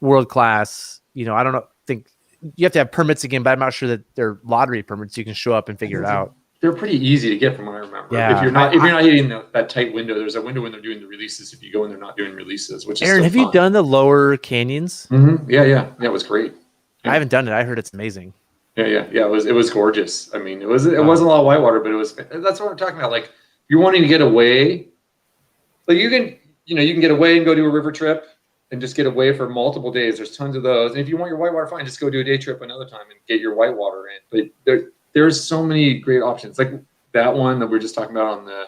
B: world class. I don't think you have to have permits again, but I'm not sure that they're lottery permits. You can show up and figure it out.
C: They're pretty easy to get from what I remember.
B: Yeah.
C: If you're not hitting that tight window, there's a window when they're doing the releases. If you go in, they're not doing releases, which is
B: Aaron, have you done the lower canyons?
C: Mm-hmm. Yeah, it was great.
B: I haven't done it. I heard it's amazing.
C: Yeah. It was gorgeous. I mean, it wasn't a lot of whitewater, but that's what I'm talking about. Like, you're wanting to get away, like you can get away and go do a river trip and just get away for multiple days. There's tons of those. And if you want your whitewater, fine, just go do a day trip another time and get your whitewater in. But there's so many great options. Like that one that we are just talking about on the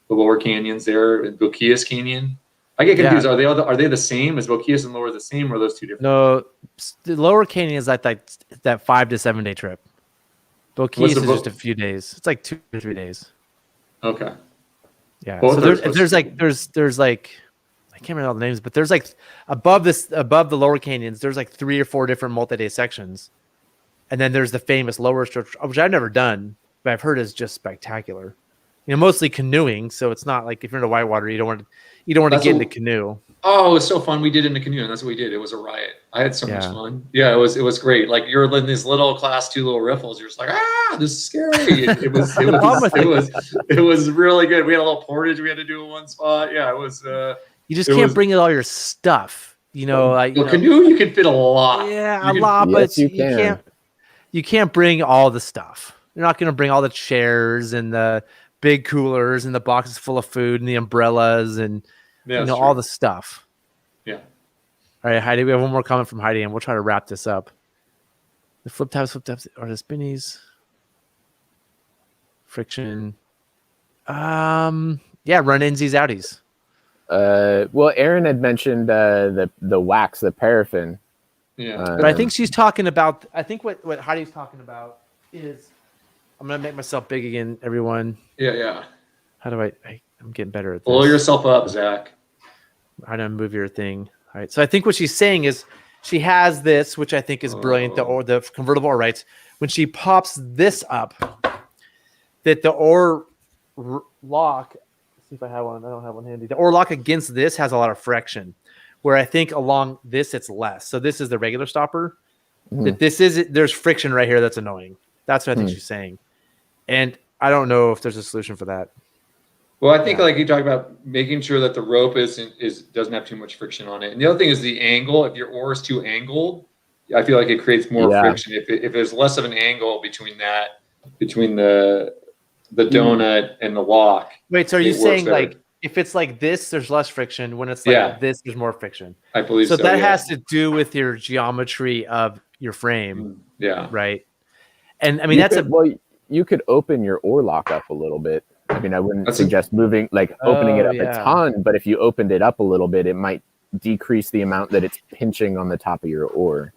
C: lower canyons there in Boquillas Canyon. I get confused.
B: Yeah.
C: Are they the same? Is Boquillas and lower the same, or are those two different?
B: No, the lower canyon is like that 5 to 7 day trip. Boquillas is just a few days. It's like 2 or 3 days.
C: Okay.
B: Yeah.
C: Both
B: so there's like I can't remember all the names, but there's like above the lower canyons, there's like 3 or 4 different multi-day sections. And then there's the famous lower stretch, which I've never done, but I've heard is just spectacular. Mostly canoeing, so it's not like if you're in a whitewater, you don't want to get in the canoe.
C: Oh, it was so fun. We did it in a canoe, and that's what we did. It was a riot. I had so much fun. Yeah, it was great. Like you're in these little class 2 little riffles. You're just like, this is scary. It was really good. We had a little portage we had to do in one spot. Yeah, it was.
B: You just can't bring all your stuff.
C: Canoe you can fit a lot.
B: Yeah, a lot, but you can't bring all the stuff. You're not going to bring all the chairs and the big coolers and the boxes full of food and the umbrellas and all the stuff.
C: Yeah.
B: All right, Heidi, we have one more comment from Heidi, and we'll try to wrap this up. The flip tabs, or the spinnies. Friction. Run Insies, outies.
A: Well, Aaron had mentioned the wax, the paraffin.
C: Yeah.
B: But I think she's talking about, I think what Heidi's talking about is, I'm going to make myself big again, everyone.
C: Yeah.
B: How do I'm getting better at this.
C: Blow yourself up, Zach.
B: How do I move your thing? All right. So I think what she's saying is she has this, which I think is brilliant, the convertible ore rights. When she pops this up, that the ore lock, let's see if I have one. I don't have one handy. The ore lock against this has a lot of friction, where I think along this it's less. So this is the regular stopper. That there's friction right here that's annoying. That's what I think she's saying. And I don't know if there's a solution for that.
C: Well, I think like you talk about making sure that the rope doesn't have too much friction on it. And the other thing is the angle. If your ore is too angled, I feel like it creates more friction. If there's less of an angle between the donut and the lock.
B: Wait, so are you saying like if it's like this, there's less friction? When it's like this, there's more friction?
C: I believe so.
B: So that has to do with your geometry of your frame.
C: Yeah.
B: Right. And I mean,
A: you could open your ore lock up a little bit. I mean, I wouldn't suggest opening it up a ton, but if you opened it up a little bit, it might decrease the amount that it's pinching on the top of your ore.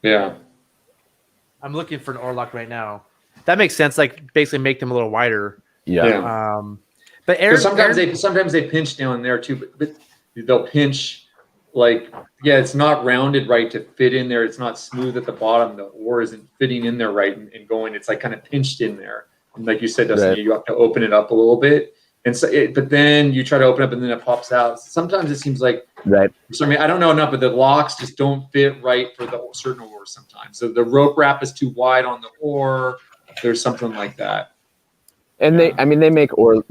C: Yeah.
B: I'm looking for an ore lock right now. That makes sense. Like basically make them a little wider.
A: Yeah.
B: But Aaron,
C: sometimes they pinch down there too, but they'll pinch it's not rounded right to fit in there. It's not smooth at the bottom. The ore isn't fitting in there right and going. It's like kind of pinched in there. And like you said, Dustin, you have to open it up a little bit. And so, but then you try to open up and then it pops out. Sometimes it seems like, so I mean, I don't know enough, but the locks just don't fit right for the certain ores sometimes. So the rope wrap is too wide on the ore. There's something like that.
A: And they make ore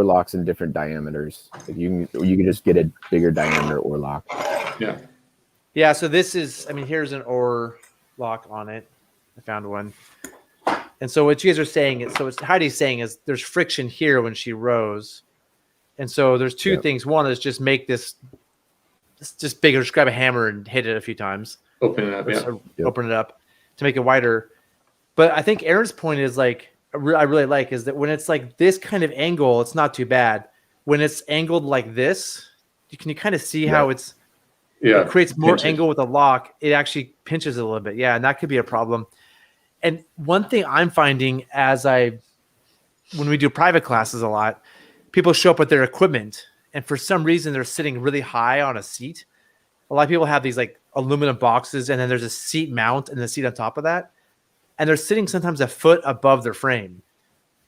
A: locks in different diameters. Like you can just get a bigger diameter ore lock.
C: Yeah.
B: Yeah. So this is, here's an ore lock on it. I found one. And so what you guys are saying is, what Heidi's saying is there's friction here when she rows. And so there's two things. One is just make this just bigger. Just grab a hammer and hit it a few times.
C: Open it up.
B: Open it up to make it wider. But I think Aaron's point is I really like is that when it's like this kind of angle, it's not too bad. When it's angled like this, you kind of see how it creates more angle with a lock. It actually pinches it a little bit. Yeah, and that could be a problem. And one thing I'm finding when we do private classes a lot, people show up with their equipment, and for some reason they're sitting really high on a seat. A lot of people have these like aluminum boxes, and then there's a seat mount and the seat on top of that. And they're sitting sometimes a foot above their frame,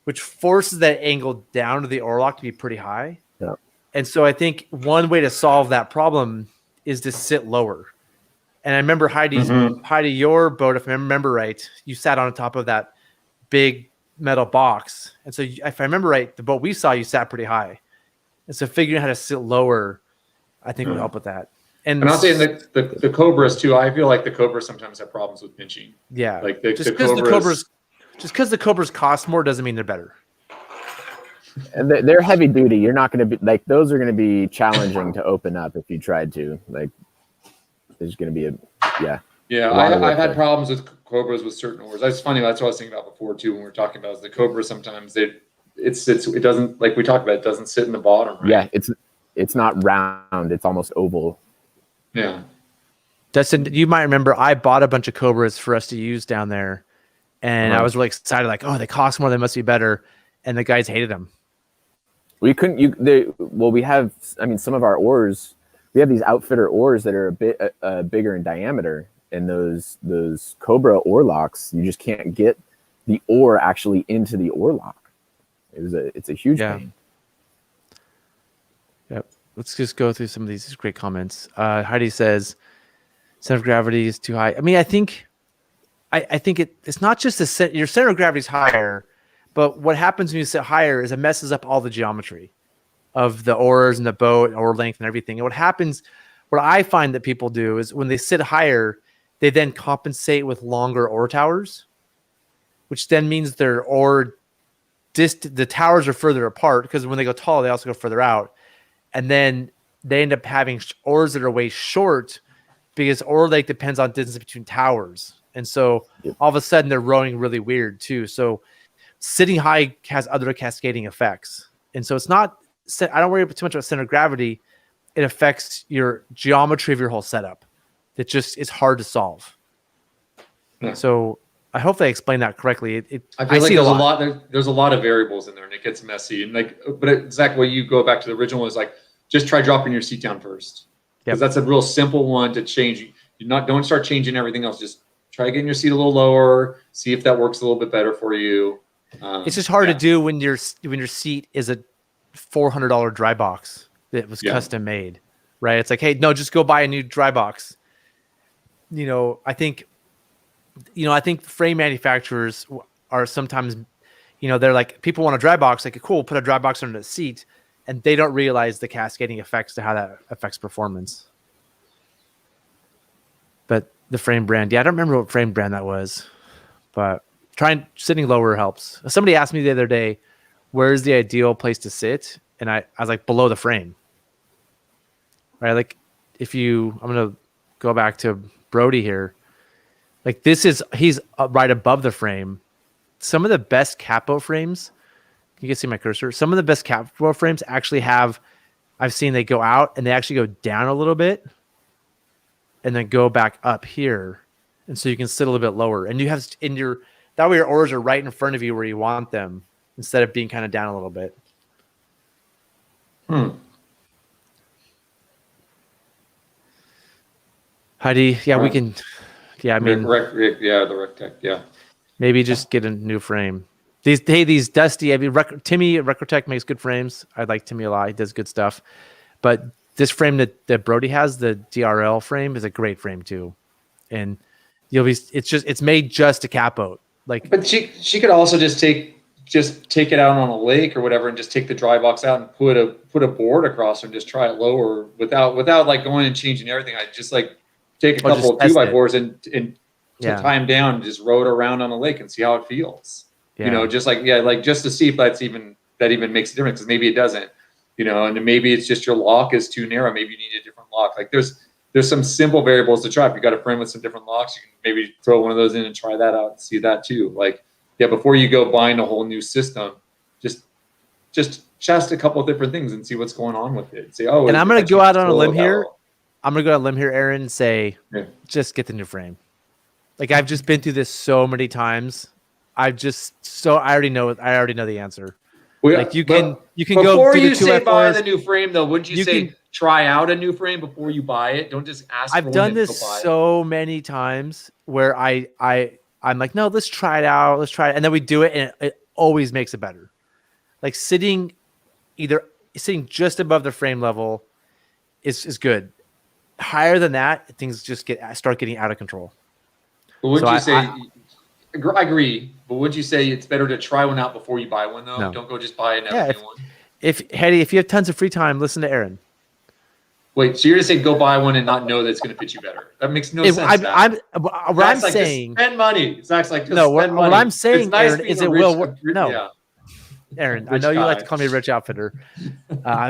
B: which forces that angle down to the ore lock to be pretty high.
A: Yeah.
B: And so I think one way to solve that problem is to sit lower. And I remember Heidi, your boat, if I remember right, you sat on top of that big metal box. And so if I remember right, the boat we saw, you sat pretty high. And so figuring out how to sit lower, I think would help with that.
C: And I'm saying the Cobras too. I feel like the Cobras sometimes have problems with pinching.
B: Yeah,
C: like
B: just because the Cobras cost more doesn't mean they're better.
A: And they're heavy duty. You're not going to be like those are going to be challenging to open up if you tried to. Like there's going to be
C: Yeah,
A: A lot of work
C: I've had
A: there.
C: problems with Cobras with certain oars. That's funny. That's what I was thinking about before too. When we were talking about is the Cobra. Sometimes it doesn't, like we talked about. It doesn't sit in the bottom. Right?
A: Yeah, it's not round. It's almost oval.
C: Yeah.
B: Dustin, you might remember I bought a bunch of Cobras for us to use down there, and I was really excited. Like, oh, they cost more. They must be better. And the guys hated them.
A: We couldn't. We have. I mean, some of our oars. We have these outfitter oars that are a bit bigger in diameter, and those Cobra oar locks. You just can't get the oar actually into the oar lock. It's a huge pain.
B: Yep. Let's just go through some of these great comments. Heidi says, center of gravity is too high. I mean, I think it's not just your center of gravity is higher, but what happens when you sit higher is it messes up all the geometry of the oars and the boat, oar length and everything. And what I find that people do is when they sit higher, they then compensate with longer oar towers, which then means their oar the towers are further apart, because when they go tall, they also go further out. And then they end up having oars that are way short because oar length depends on distance between towers. And so all of a sudden they're rowing really weird too. So sitting high has other cascading effects. And so it's not, I don't worry too much about center of gravity. It affects your geometry of your whole setup. It just is hard to solve. Yeah. So I hope they explained that correctly.
C: I feel like there's a lot of variables in there, and it gets messy. And but exactly what you go back to the original is like, just try dropping your seat down first, because that's a real simple one to change. Don't start changing everything else. Just try getting your seat a little lower. See if that works a little bit better for you.
B: It's just hard to do when your seat is a $400 dry box that was custom made, right? It's like, hey, no, just go buy a new dry box. I think frame manufacturers are sometimes, they're like, people want a dry box, like, cool, put a dry box under the seat, and they don't realize the cascading effects to how that affects performance. But the frame brand, I don't remember what frame brand that was, but sitting lower helps. Somebody asked me the other day, where's the ideal place to sit? And I was like, below the frame, right? Like I'm going to go back to Brody here. Like he's right above the frame. Some of the best capo frames, you can see my cursor. Some of the best capo frames actually I've seen they go out and they actually go down a little bit and then go back up here. And so you can sit a little bit lower, and you have that way your oars are right in front of you where you want them, instead of being kind of down a little bit. Heidi, we can. Yeah, I mean,
C: the Rectech, yeah.
B: Maybe just get a new frame. These dusty. I mean, Timmy at Rectech makes good frames. I like Timmy a lot. He does good stuff. But this frame that Brody has, the DRL frame, is a great frame too. And it's made just to cap boat.
C: But she could also just take it out on a lake or whatever, and just take the dry box out and put a board across and just try it lower without like going and changing everything. I just like take a couple of 2x4s and tie them down and just row it around on a lake and see how it feels. Yeah. Just to see if that even makes a difference, because maybe it doesn't. And maybe it's just your lock is too narrow. Maybe you need a different lock. Like there's some simple variables to try. If you got a frame with some different locks, you can maybe throw one of those in and try that out and see that too. Before you go buying a whole new system, just test a couple of different things and see what's going on with it. Say,
B: and I'm going to go out on a limb here. I'm going to go out on a limb here, Aaron, and say, just get the new frame. Like, I've just been through this so many times. I already know the answer.
C: Well,
B: you can go
C: before you say buy the new frame, though. Wouldn't you say try out a new frame before you buy it? Don't just ask.
B: I've done this so many times where I'm like, no, let's try it out. Let's try it, and then we do it, and it always makes it better. Like sitting just above the frame level is good. Higher than that, things just start getting out of control.
C: But wouldn't you say? I agree, but would you say it's better to try one out before you buy one, though? No. Don't go just buy another new one.
B: If you have tons of free time, listen to Aaron.
C: Wait, so you're just saying go buy one and not know that it's going to fit you better? That makes no sense.
B: I'm saying
C: spend money. Zach's like,
B: what I'm saying, Aaron, is it will work. No. Aaron, I
C: Rich
B: know you like
C: guy.
B: to call me a rich outfitter,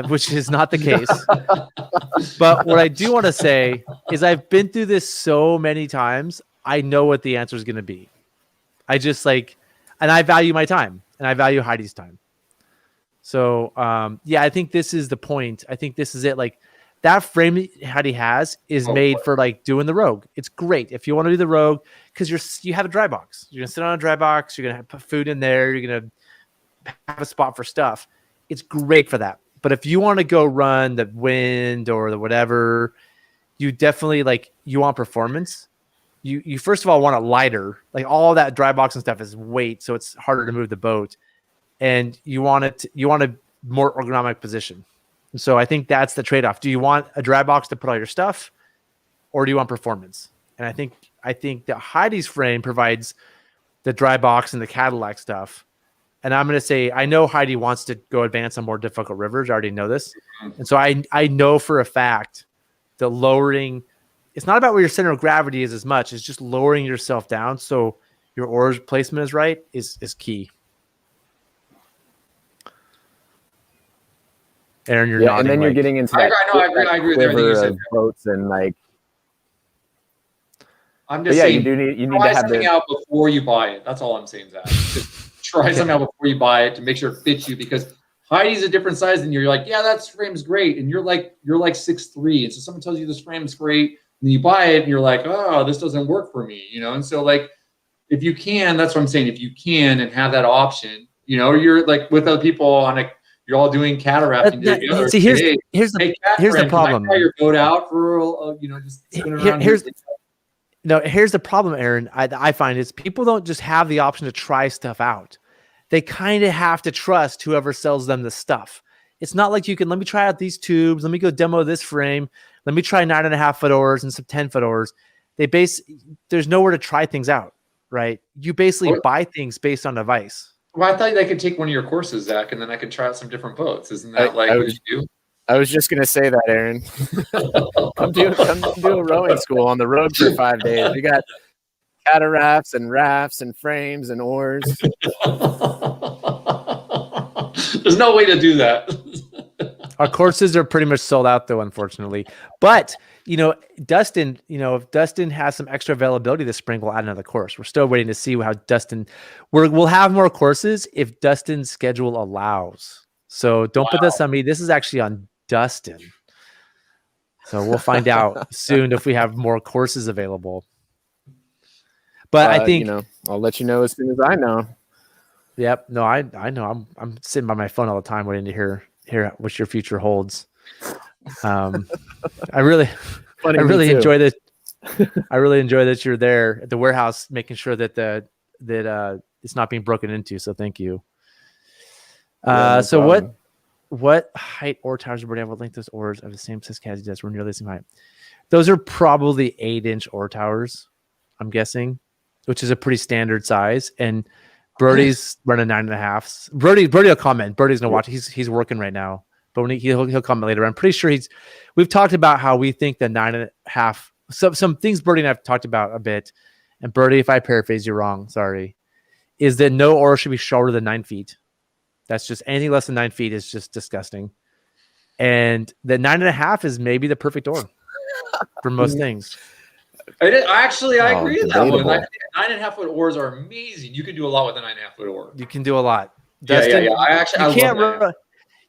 B: which is not the case. But what I do want to say is I've been through this so many times. I know what the answer is going to be. I just and I value my time and I value Heidi's time. So, I think this is the point. I think this is it. Like that frame Heidi has is made for like doing the rogue. It's great if you want to do the rogue because you have a dry box. You're gonna sit on a dry box. You're gonna put food in there. You're gonna have a spot for stuff. It's great for that. But if you want to go run the wind or the whatever, you definitely you want performance. You first of all want it lighter. Like all that dry box and stuff is weight, so it's harder to move the boat. And you want a more ergonomic position. And so I think that's the trade-off. Do you want a dry box to put all your stuff, or do you want performance? And I think that Heidi's frame provides the dry box and the Cadillac stuff. And I'm going to say, I know Heidi wants to go advance on more difficult rivers. I already know this. And so I know for a fact that lowering, it's not about where your center of gravity is as much. It's just lowering yourself down so your oars placement is right is key. Aaron, you're nodding.
A: And then you're getting into that.
C: I agree with everything you said.
A: Boats and like.
C: I'm just saying,
A: you need to have
C: something out before you buy it. That's all I'm saying, Zach. Just try something out before you buy it to make sure it fits you, because Heidi's a different size than you. You're like, yeah, that frame's great, and you're like 6'3", and so someone tells you this frame's great, and you buy it, and you're like, oh, this doesn't work for me, And so if you can, that's what I'm saying. If you can and have that option, you're like with other people on you're all doing catarafting together.
B: See, here's the problem.
C: Try your boat out for just spin around.
B: Here's the problem, Aaron. I find is people don't just have the option to try stuff out. They kind of have to trust whoever sells them the stuff. It's not like you can, let me try out these tubes. Let me go demo this frame. Let me try 9.5 foot oars and some 10 foot oars. There's nowhere to try things out, right? You basically buy things based on advice.
C: Well, I thought they could take one of your courses, Zach, and then I could try out some different boats. Isn't that what you do?
A: I was just gonna say that, Aaron. come do a rowing school on the road for 5 days. We got catarafts and rafts and frames and oars.
C: There's no way to do that.
B: Our courses are pretty much sold out, though, unfortunately. But Dustin, if Dustin has some extra availability this spring, we'll add another course. We're still waiting to see how Dustin. We'll have more courses if Dustin's schedule allows. So don't put this on me. This is actually on Dustin. So we'll find out soon if we have more courses available. But I think
A: I'll let you know as soon as I know.
B: Yep. No, I know. I'm sitting by my phone all the time waiting to hear what your future holds. I really enjoy this. I really enjoy that you're there at the warehouse, making sure that it's not being broken into. So thank you. So what height oar towers would have? What length those oars of the same size as does? We're nearly the same height. Those are probably 8-inch oar towers, I'm guessing, which is a pretty standard size. And Brody's running 9.5. Brody will comment. Brody's gonna watch. He's working right now, but when he'll comment later. I'm pretty sure we've talked about how we think the 9.5. Some things Brody and I've talked about a bit. And Brody, if I paraphrase you wrong, sorry, is that no oar should be shorter than 9 feet. That's just anything less than 9 feet is just disgusting. And the 9.5 is maybe the perfect oar for most things.
C: I agree with that one. 9.5 foot oars are amazing. You can do a lot with a 9.5 foot oar.
B: You can do a lot.
C: Dustin,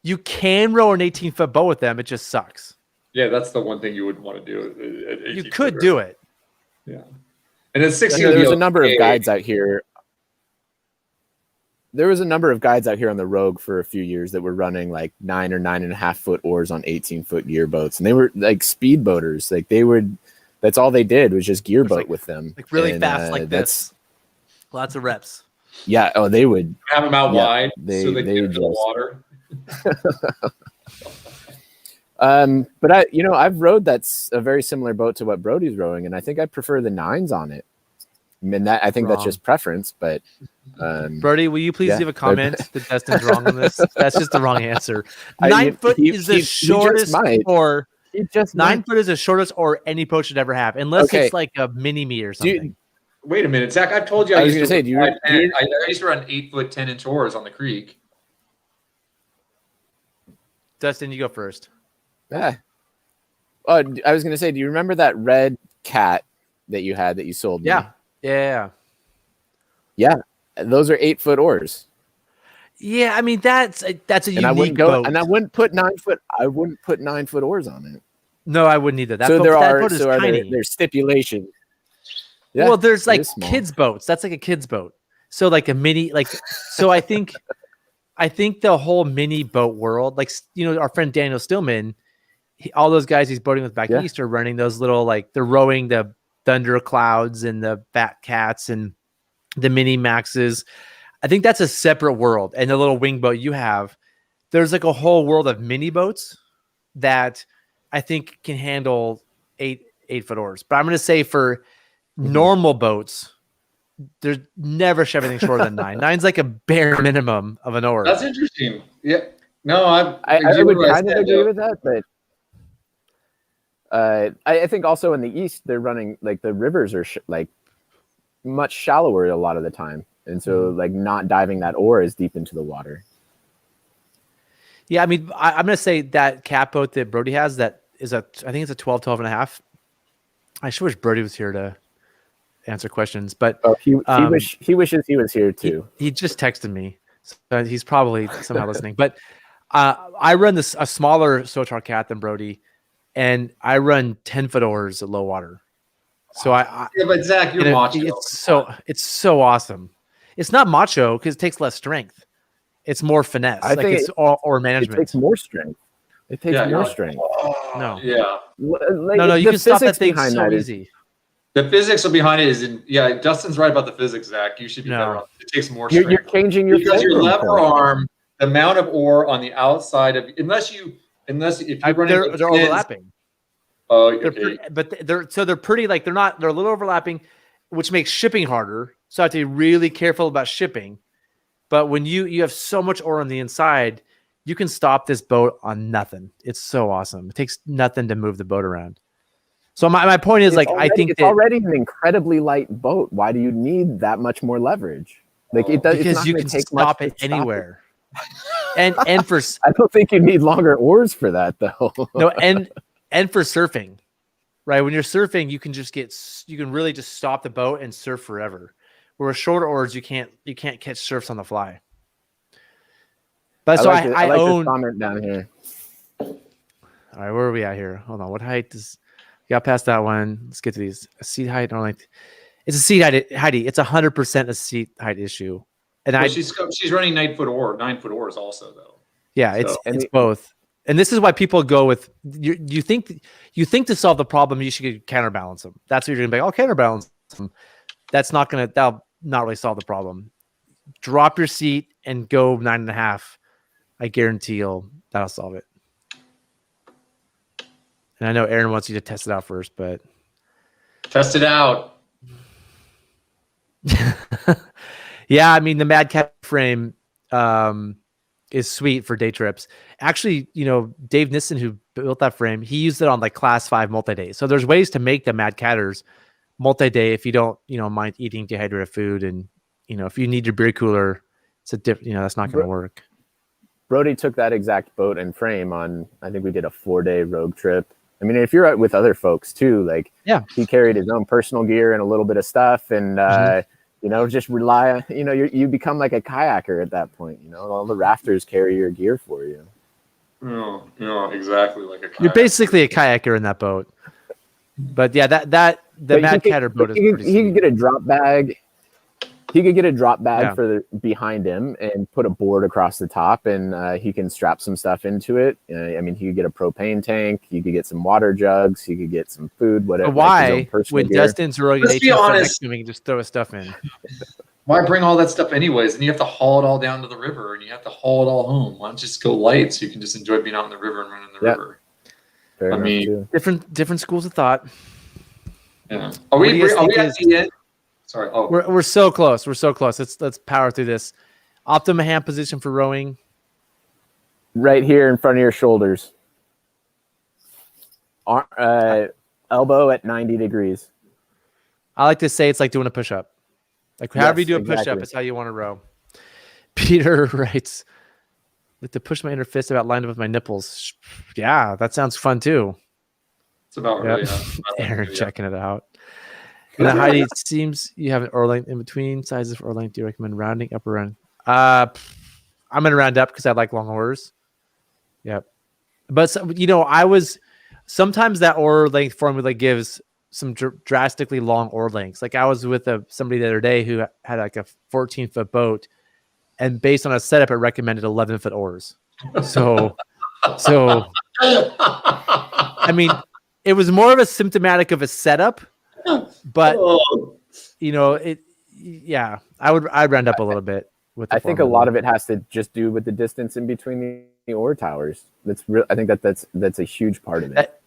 B: you can row an 18-foot boat with them. It just sucks.
C: Yeah, that's the one thing you would want to do.
B: You could do it.
C: Yeah. And it's 16.
A: There's a number of guides out here. There was a number of guides out here on the Rogue for a few years that were running like 9 or 9.5 foot oars on 18-foot gear boats, and they were like speedboaters. Like that's all they did was just gear boat with them,
B: like really fast, like this. Lots of reps.
A: Yeah. Oh, they would
C: have them out wide so they get into the water.
A: But I've rowed that's a very similar boat to what Brody's rowing, and I think I prefer the 9s on it. I mean, I think that's just preference, but
B: Brody, will you please leave a comment that Dustin's wrong on this? That's just the wrong answer. 9 foot is the shortest, or 9 foot is the shortest or any boat should ever have, unless it's like a mini me or something.
C: Wait a minute, Zach. I've told you I used to run 8 foot 10-inch oars on the creek.
B: Dustin, you go first.
A: Yeah. Oh, I was gonna say, do you remember that red cat that you had that you sold me?
B: Yeah.
A: Those are 8-foot oars.
B: Yeah, I mean that's a
A: And I wouldn't
B: unique
A: go,
B: boat.
A: and I wouldn't put 9-foot. I wouldn't put 9-foot oars on it.
B: No, I wouldn't either. That
A: So
B: boat,
A: there
B: that
A: are,
B: boat is
A: so are
B: tiny.
A: there's stipulations. Yeah,
B: well, there's
A: it
B: like
A: is small.
B: kids boats. That's like a kids boat. So like a mini, like so. I think the whole mini boat world, like our friend Daniel Stillman, all those guys he's boating with back east are running those little they're rowing the Thunder Clouds and the Fat Cats and the Mini Maxes. I think that's a separate world. And the little wing boat you have, there's like a whole world of mini boats that I think can handle 8-foot oars. But I'm going to say for normal boats, there's never should have anything shorter than 9. 9's like a bare minimum of an oar.
C: That's interesting. Yeah. No, I
A: would kind of agree with that, but I think also in the east they're running like the rivers are like much shallower a lot of the time, and so like not diving that oar as deep into the water.
B: Yeah, I mean, I'm going to say that cat boat that Brody has, that is I think it's a 12 and a half. I sure wish Brody was here to answer questions, but
A: he wishes he was here too.
B: He just texted me, so he's probably somehow listening. But I run a smaller Sotar cat than Brody, and I run 10-foot oars at low water. So
C: but Zach, you're macho.
B: It's so awesome. It's not macho because it takes less strength. It's more finesse.
A: I think
B: it's or management.
A: It takes more strength. It takes more strength.
B: No.
C: Yeah.
B: No. You can stop that thing so easy.
C: The physics behind it is Dustin's right about the physics, Zach. You should be better on it. It takes more strength.
A: You're changing your
C: because your lever arm, the amount of oar on the outside of if you're running
B: they're overlapping.
C: Oh, okay.
B: They're pretty they're a little overlapping, which makes shipping harder. So I have to be really careful about shipping. But when you have so much oar on the inside, you can stop this boat on nothing. It's so awesome. It takes nothing to move the boat around. So my point is I think
A: it's already an incredibly light boat. Why do you need that much more leverage?
B: Because you can stop it anywhere. and for
A: I don't think you need longer oars for that though.
B: No, and for surfing, right? When you're surfing, you can really just stop the boat and surf forever. Whereas shorter oars, you can't catch surfs on the fly. But I own
A: this comment down here.
B: All right, where are we at here? Hold on. What height is? Got past that one. Let's get to these. A seat height. It's a seat height, Heidi. It's 100% a seat height issue. And
C: she's running 9-foot oars also though.
B: Yeah, it's both. And this is why people go with you think to solve the problem you should counterbalance them. That's what you're gonna be. I'll counterbalance them. That'll not really solve the problem. Drop your seat and go 9.5. I guarantee that'll solve it. And I know Aaron wants you to test it out first, but
C: test it out.
B: Yeah, I mean the Mad Cat frame is sweet for day trips. Actually, Dave Nissen, who built that frame, he used it on class 5 multi-day. So there's ways to make the Mad Catters multi-day if you don't, mind eating dehydrated food, and if you need your beer cooler, it's a different. That's not going to work.
A: Brody took that exact boat and frame on. I think we did a 4-day rogue trip. I mean, if you're out with other folks too, he carried his own personal gear and a little bit of stuff, and just rely on. You become like a kayaker at that point. All the rafters carry your gear for you.
C: No, exactly like a kayaker.
B: You're basically a kayaker in that boat. But yeah, the Mad Catter boat is pretty sweet.
A: He could get a drop bag. He could get a drop bag for behind him and put a board across the top, and he can strap some stuff into it. He could get a propane tank. He could get some water jugs. He could get some food, whatever.
B: But why? When Dustin's rowing next to him, he can just throw his stuff in.
C: Why bring all that stuff anyways? And you have to haul it all down to the river, and you have to haul it all home. Why don't you just go light so you can just enjoy being out in the river and running the river?
B: Different schools of thought.
C: Yeah. Are we at the end? Sorry. Oh,
B: we're so close. We're so close. Let's power through this. Optimum hand position for rowing.
A: Right here in front of your shoulders. Elbow at 90 degrees.
B: I like to say it's like doing a push-up. However you do a push-up, it's how you want to row. Peter writes, Like to push my inner fist about lined up with my nipples. Yeah, that sounds fun too.
C: It's about
B: Yep.
C: really
B: Aaron checking it out. And then Heidi, it seems you have an oar length in between sizes for oar length. Do you recommend rounding up or round? I'm gonna round up because I like long oars. Yep. But sometimes that oar length formula gives some drastically long oar lengths. Like I was with somebody the other day who had like a 14-foot boat, and based on a setup, it recommended 11-foot oars. So I mean, it was more of a symptomatic of a setup, but I'd round up a little bit with the
A: I think a lot of it has to just do with the distance in between the oar towers. That's real. I think that's a huge part of it.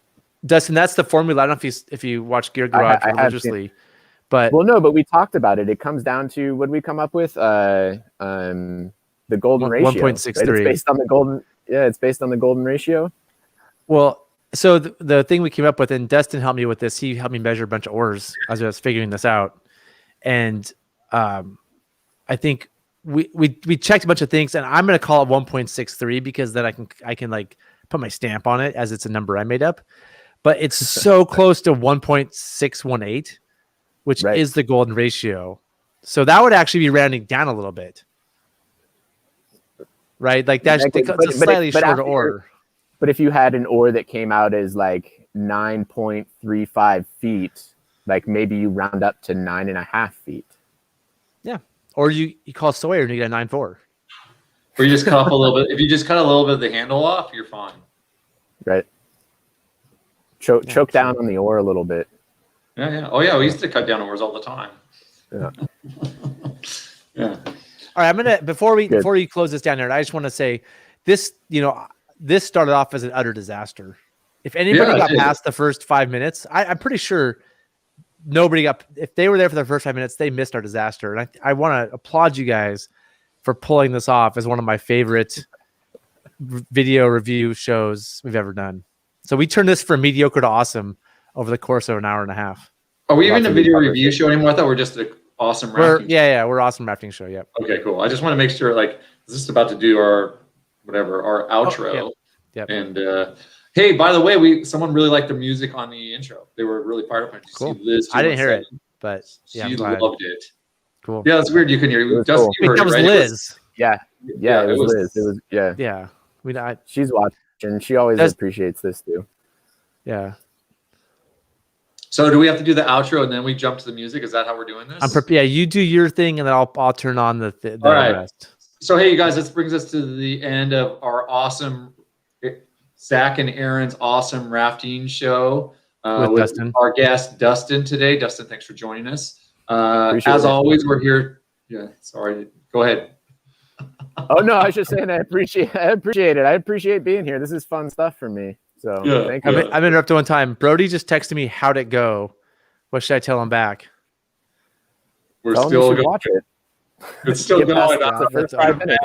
B: Dustin, that's the formula. I don't know if you watch Gear Garage religiously, but
A: we talked about it. It comes down to what did we come up with? The golden ratio.
B: 1.63.
A: Right? It's based on the golden. Yeah, it's based on the golden ratio.
B: Well, so the thing we came up with, and Dustin helped me with this. He helped me measure a bunch of oars as I was figuring this out, and I think we checked a bunch of things, and I'm going to call it 1.63 because then I can like put my stamp on it as it's a number I made up. But it's so close to 1.618, which is the golden ratio. So that would actually be rounding down a little bit, right? Like that's a slightly shorter oar.
A: But if you had an oar that came out as like 9.35 feet, like maybe you round up to 9.5 feet.
B: Yeah. Or you call Sawyer and you get a 9.4.
C: Or you just cut off a little bit. If you just cut a little bit of the handle off, you're fine.
A: Right. Choke down on the oar a little bit.
C: Yeah. Oh yeah, we used to cut down oars all the time.
A: Yeah.
C: Yeah.
B: All right, I'm gonna before you close this down, Aaron, I just want to say this. This started off as an utter disaster. If anybody got past the first 5 minutes, I'm pretty sure nobody got. If they were there for the first 5 minutes, they missed our disaster. And I want to applaud you guys for pulling this off as one of my favorite video review shows we've ever done. So we turned this from mediocre to awesome over the course of an hour and a half.
C: Are we even a video review show anymore? I thought we're just an awesome rafting show.
B: We're awesome rafting show. Yep.
C: Okay, cool. I just want to make sure, like, is this about to do our outro?
B: Oh, yep.
C: And hey, by the way, someone really liked the music on the intro. They were really fired up.
B: Cool. I didn't hear it, but
C: she loved it.
B: Cool.
C: Yeah, that's weird. You can hear it. Dustin,
B: cool. That was Liz.
A: Yeah, it was Liz. It was
B: Yeah.
A: She's watching. She always appreciates this too.
B: Yeah.
C: So do we have to do the outro and then we jump to the music? Is that how we're doing this?
B: You do your thing and then I'll turn on the
C: All right.
B: rest.
C: So hey, you guys, this brings us to the end of our awesome Zach and Aaron's awesome rafting show with
B: Dustin.
C: Our guest Dustin today. Dustin, thanks for joining us. As always, we're here. Yeah, sorry. Go ahead.
A: Oh no, I was just saying I appreciate it. I appreciate being here. This is fun stuff for me. So thank you.
B: I've interrupted one time. Brody just texted me, how'd it go? What should I tell him back?
C: We're still going.
A: Watch it.
C: It's still going.
A: The first 5 minutes.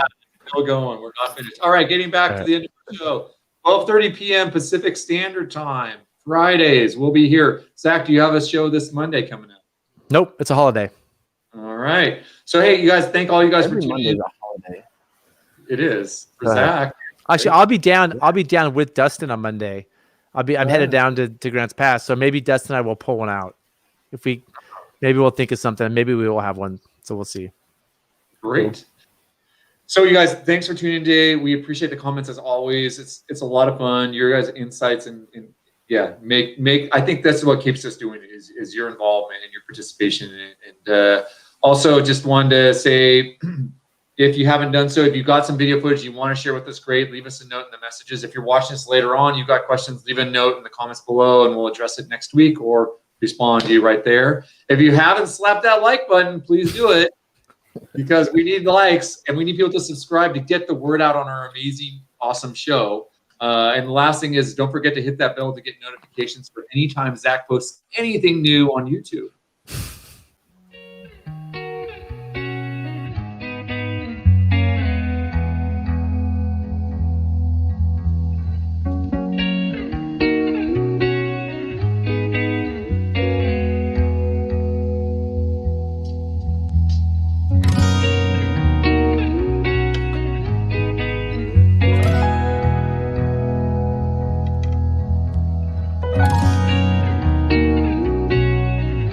C: Still going. We're not finished. All right, getting back to the end of the show. 12:30 p.m. Pacific Standard Time. Fridays. We'll be here. Zach, do you have a show this Monday coming up?
B: Nope, it's a holiday.
C: All right. So hey, you guys, thank all you guys for tuning in.
A: A holiday.
C: It is for Zach.
B: Actually, I'll be down with Dustin on Monday. I'm headed down to Grants Pass, so maybe Dustin and I will pull one out. Maybe we'll think of something. Maybe we will have one. So we'll see.
C: Great. So you guys, thanks for tuning in today. We appreciate the comments as always. It's a lot of fun. Your guys' insights and make. I think that's what keeps us doing is your involvement and your participation. And also just wanted to say, if you haven't done so, if you've got some video footage you want to share with us, great. Leave us a note in the messages. If you're watching this later on, you've got questions, leave a note in the comments below and we'll address it next week or respond to you right there. If you haven't slapped that like button, please do it because we need the likes and we need people to subscribe to get the word out on our amazing, awesome show. And the last thing is don't forget to hit that bell to get notifications for any time Zach posts anything new on YouTube.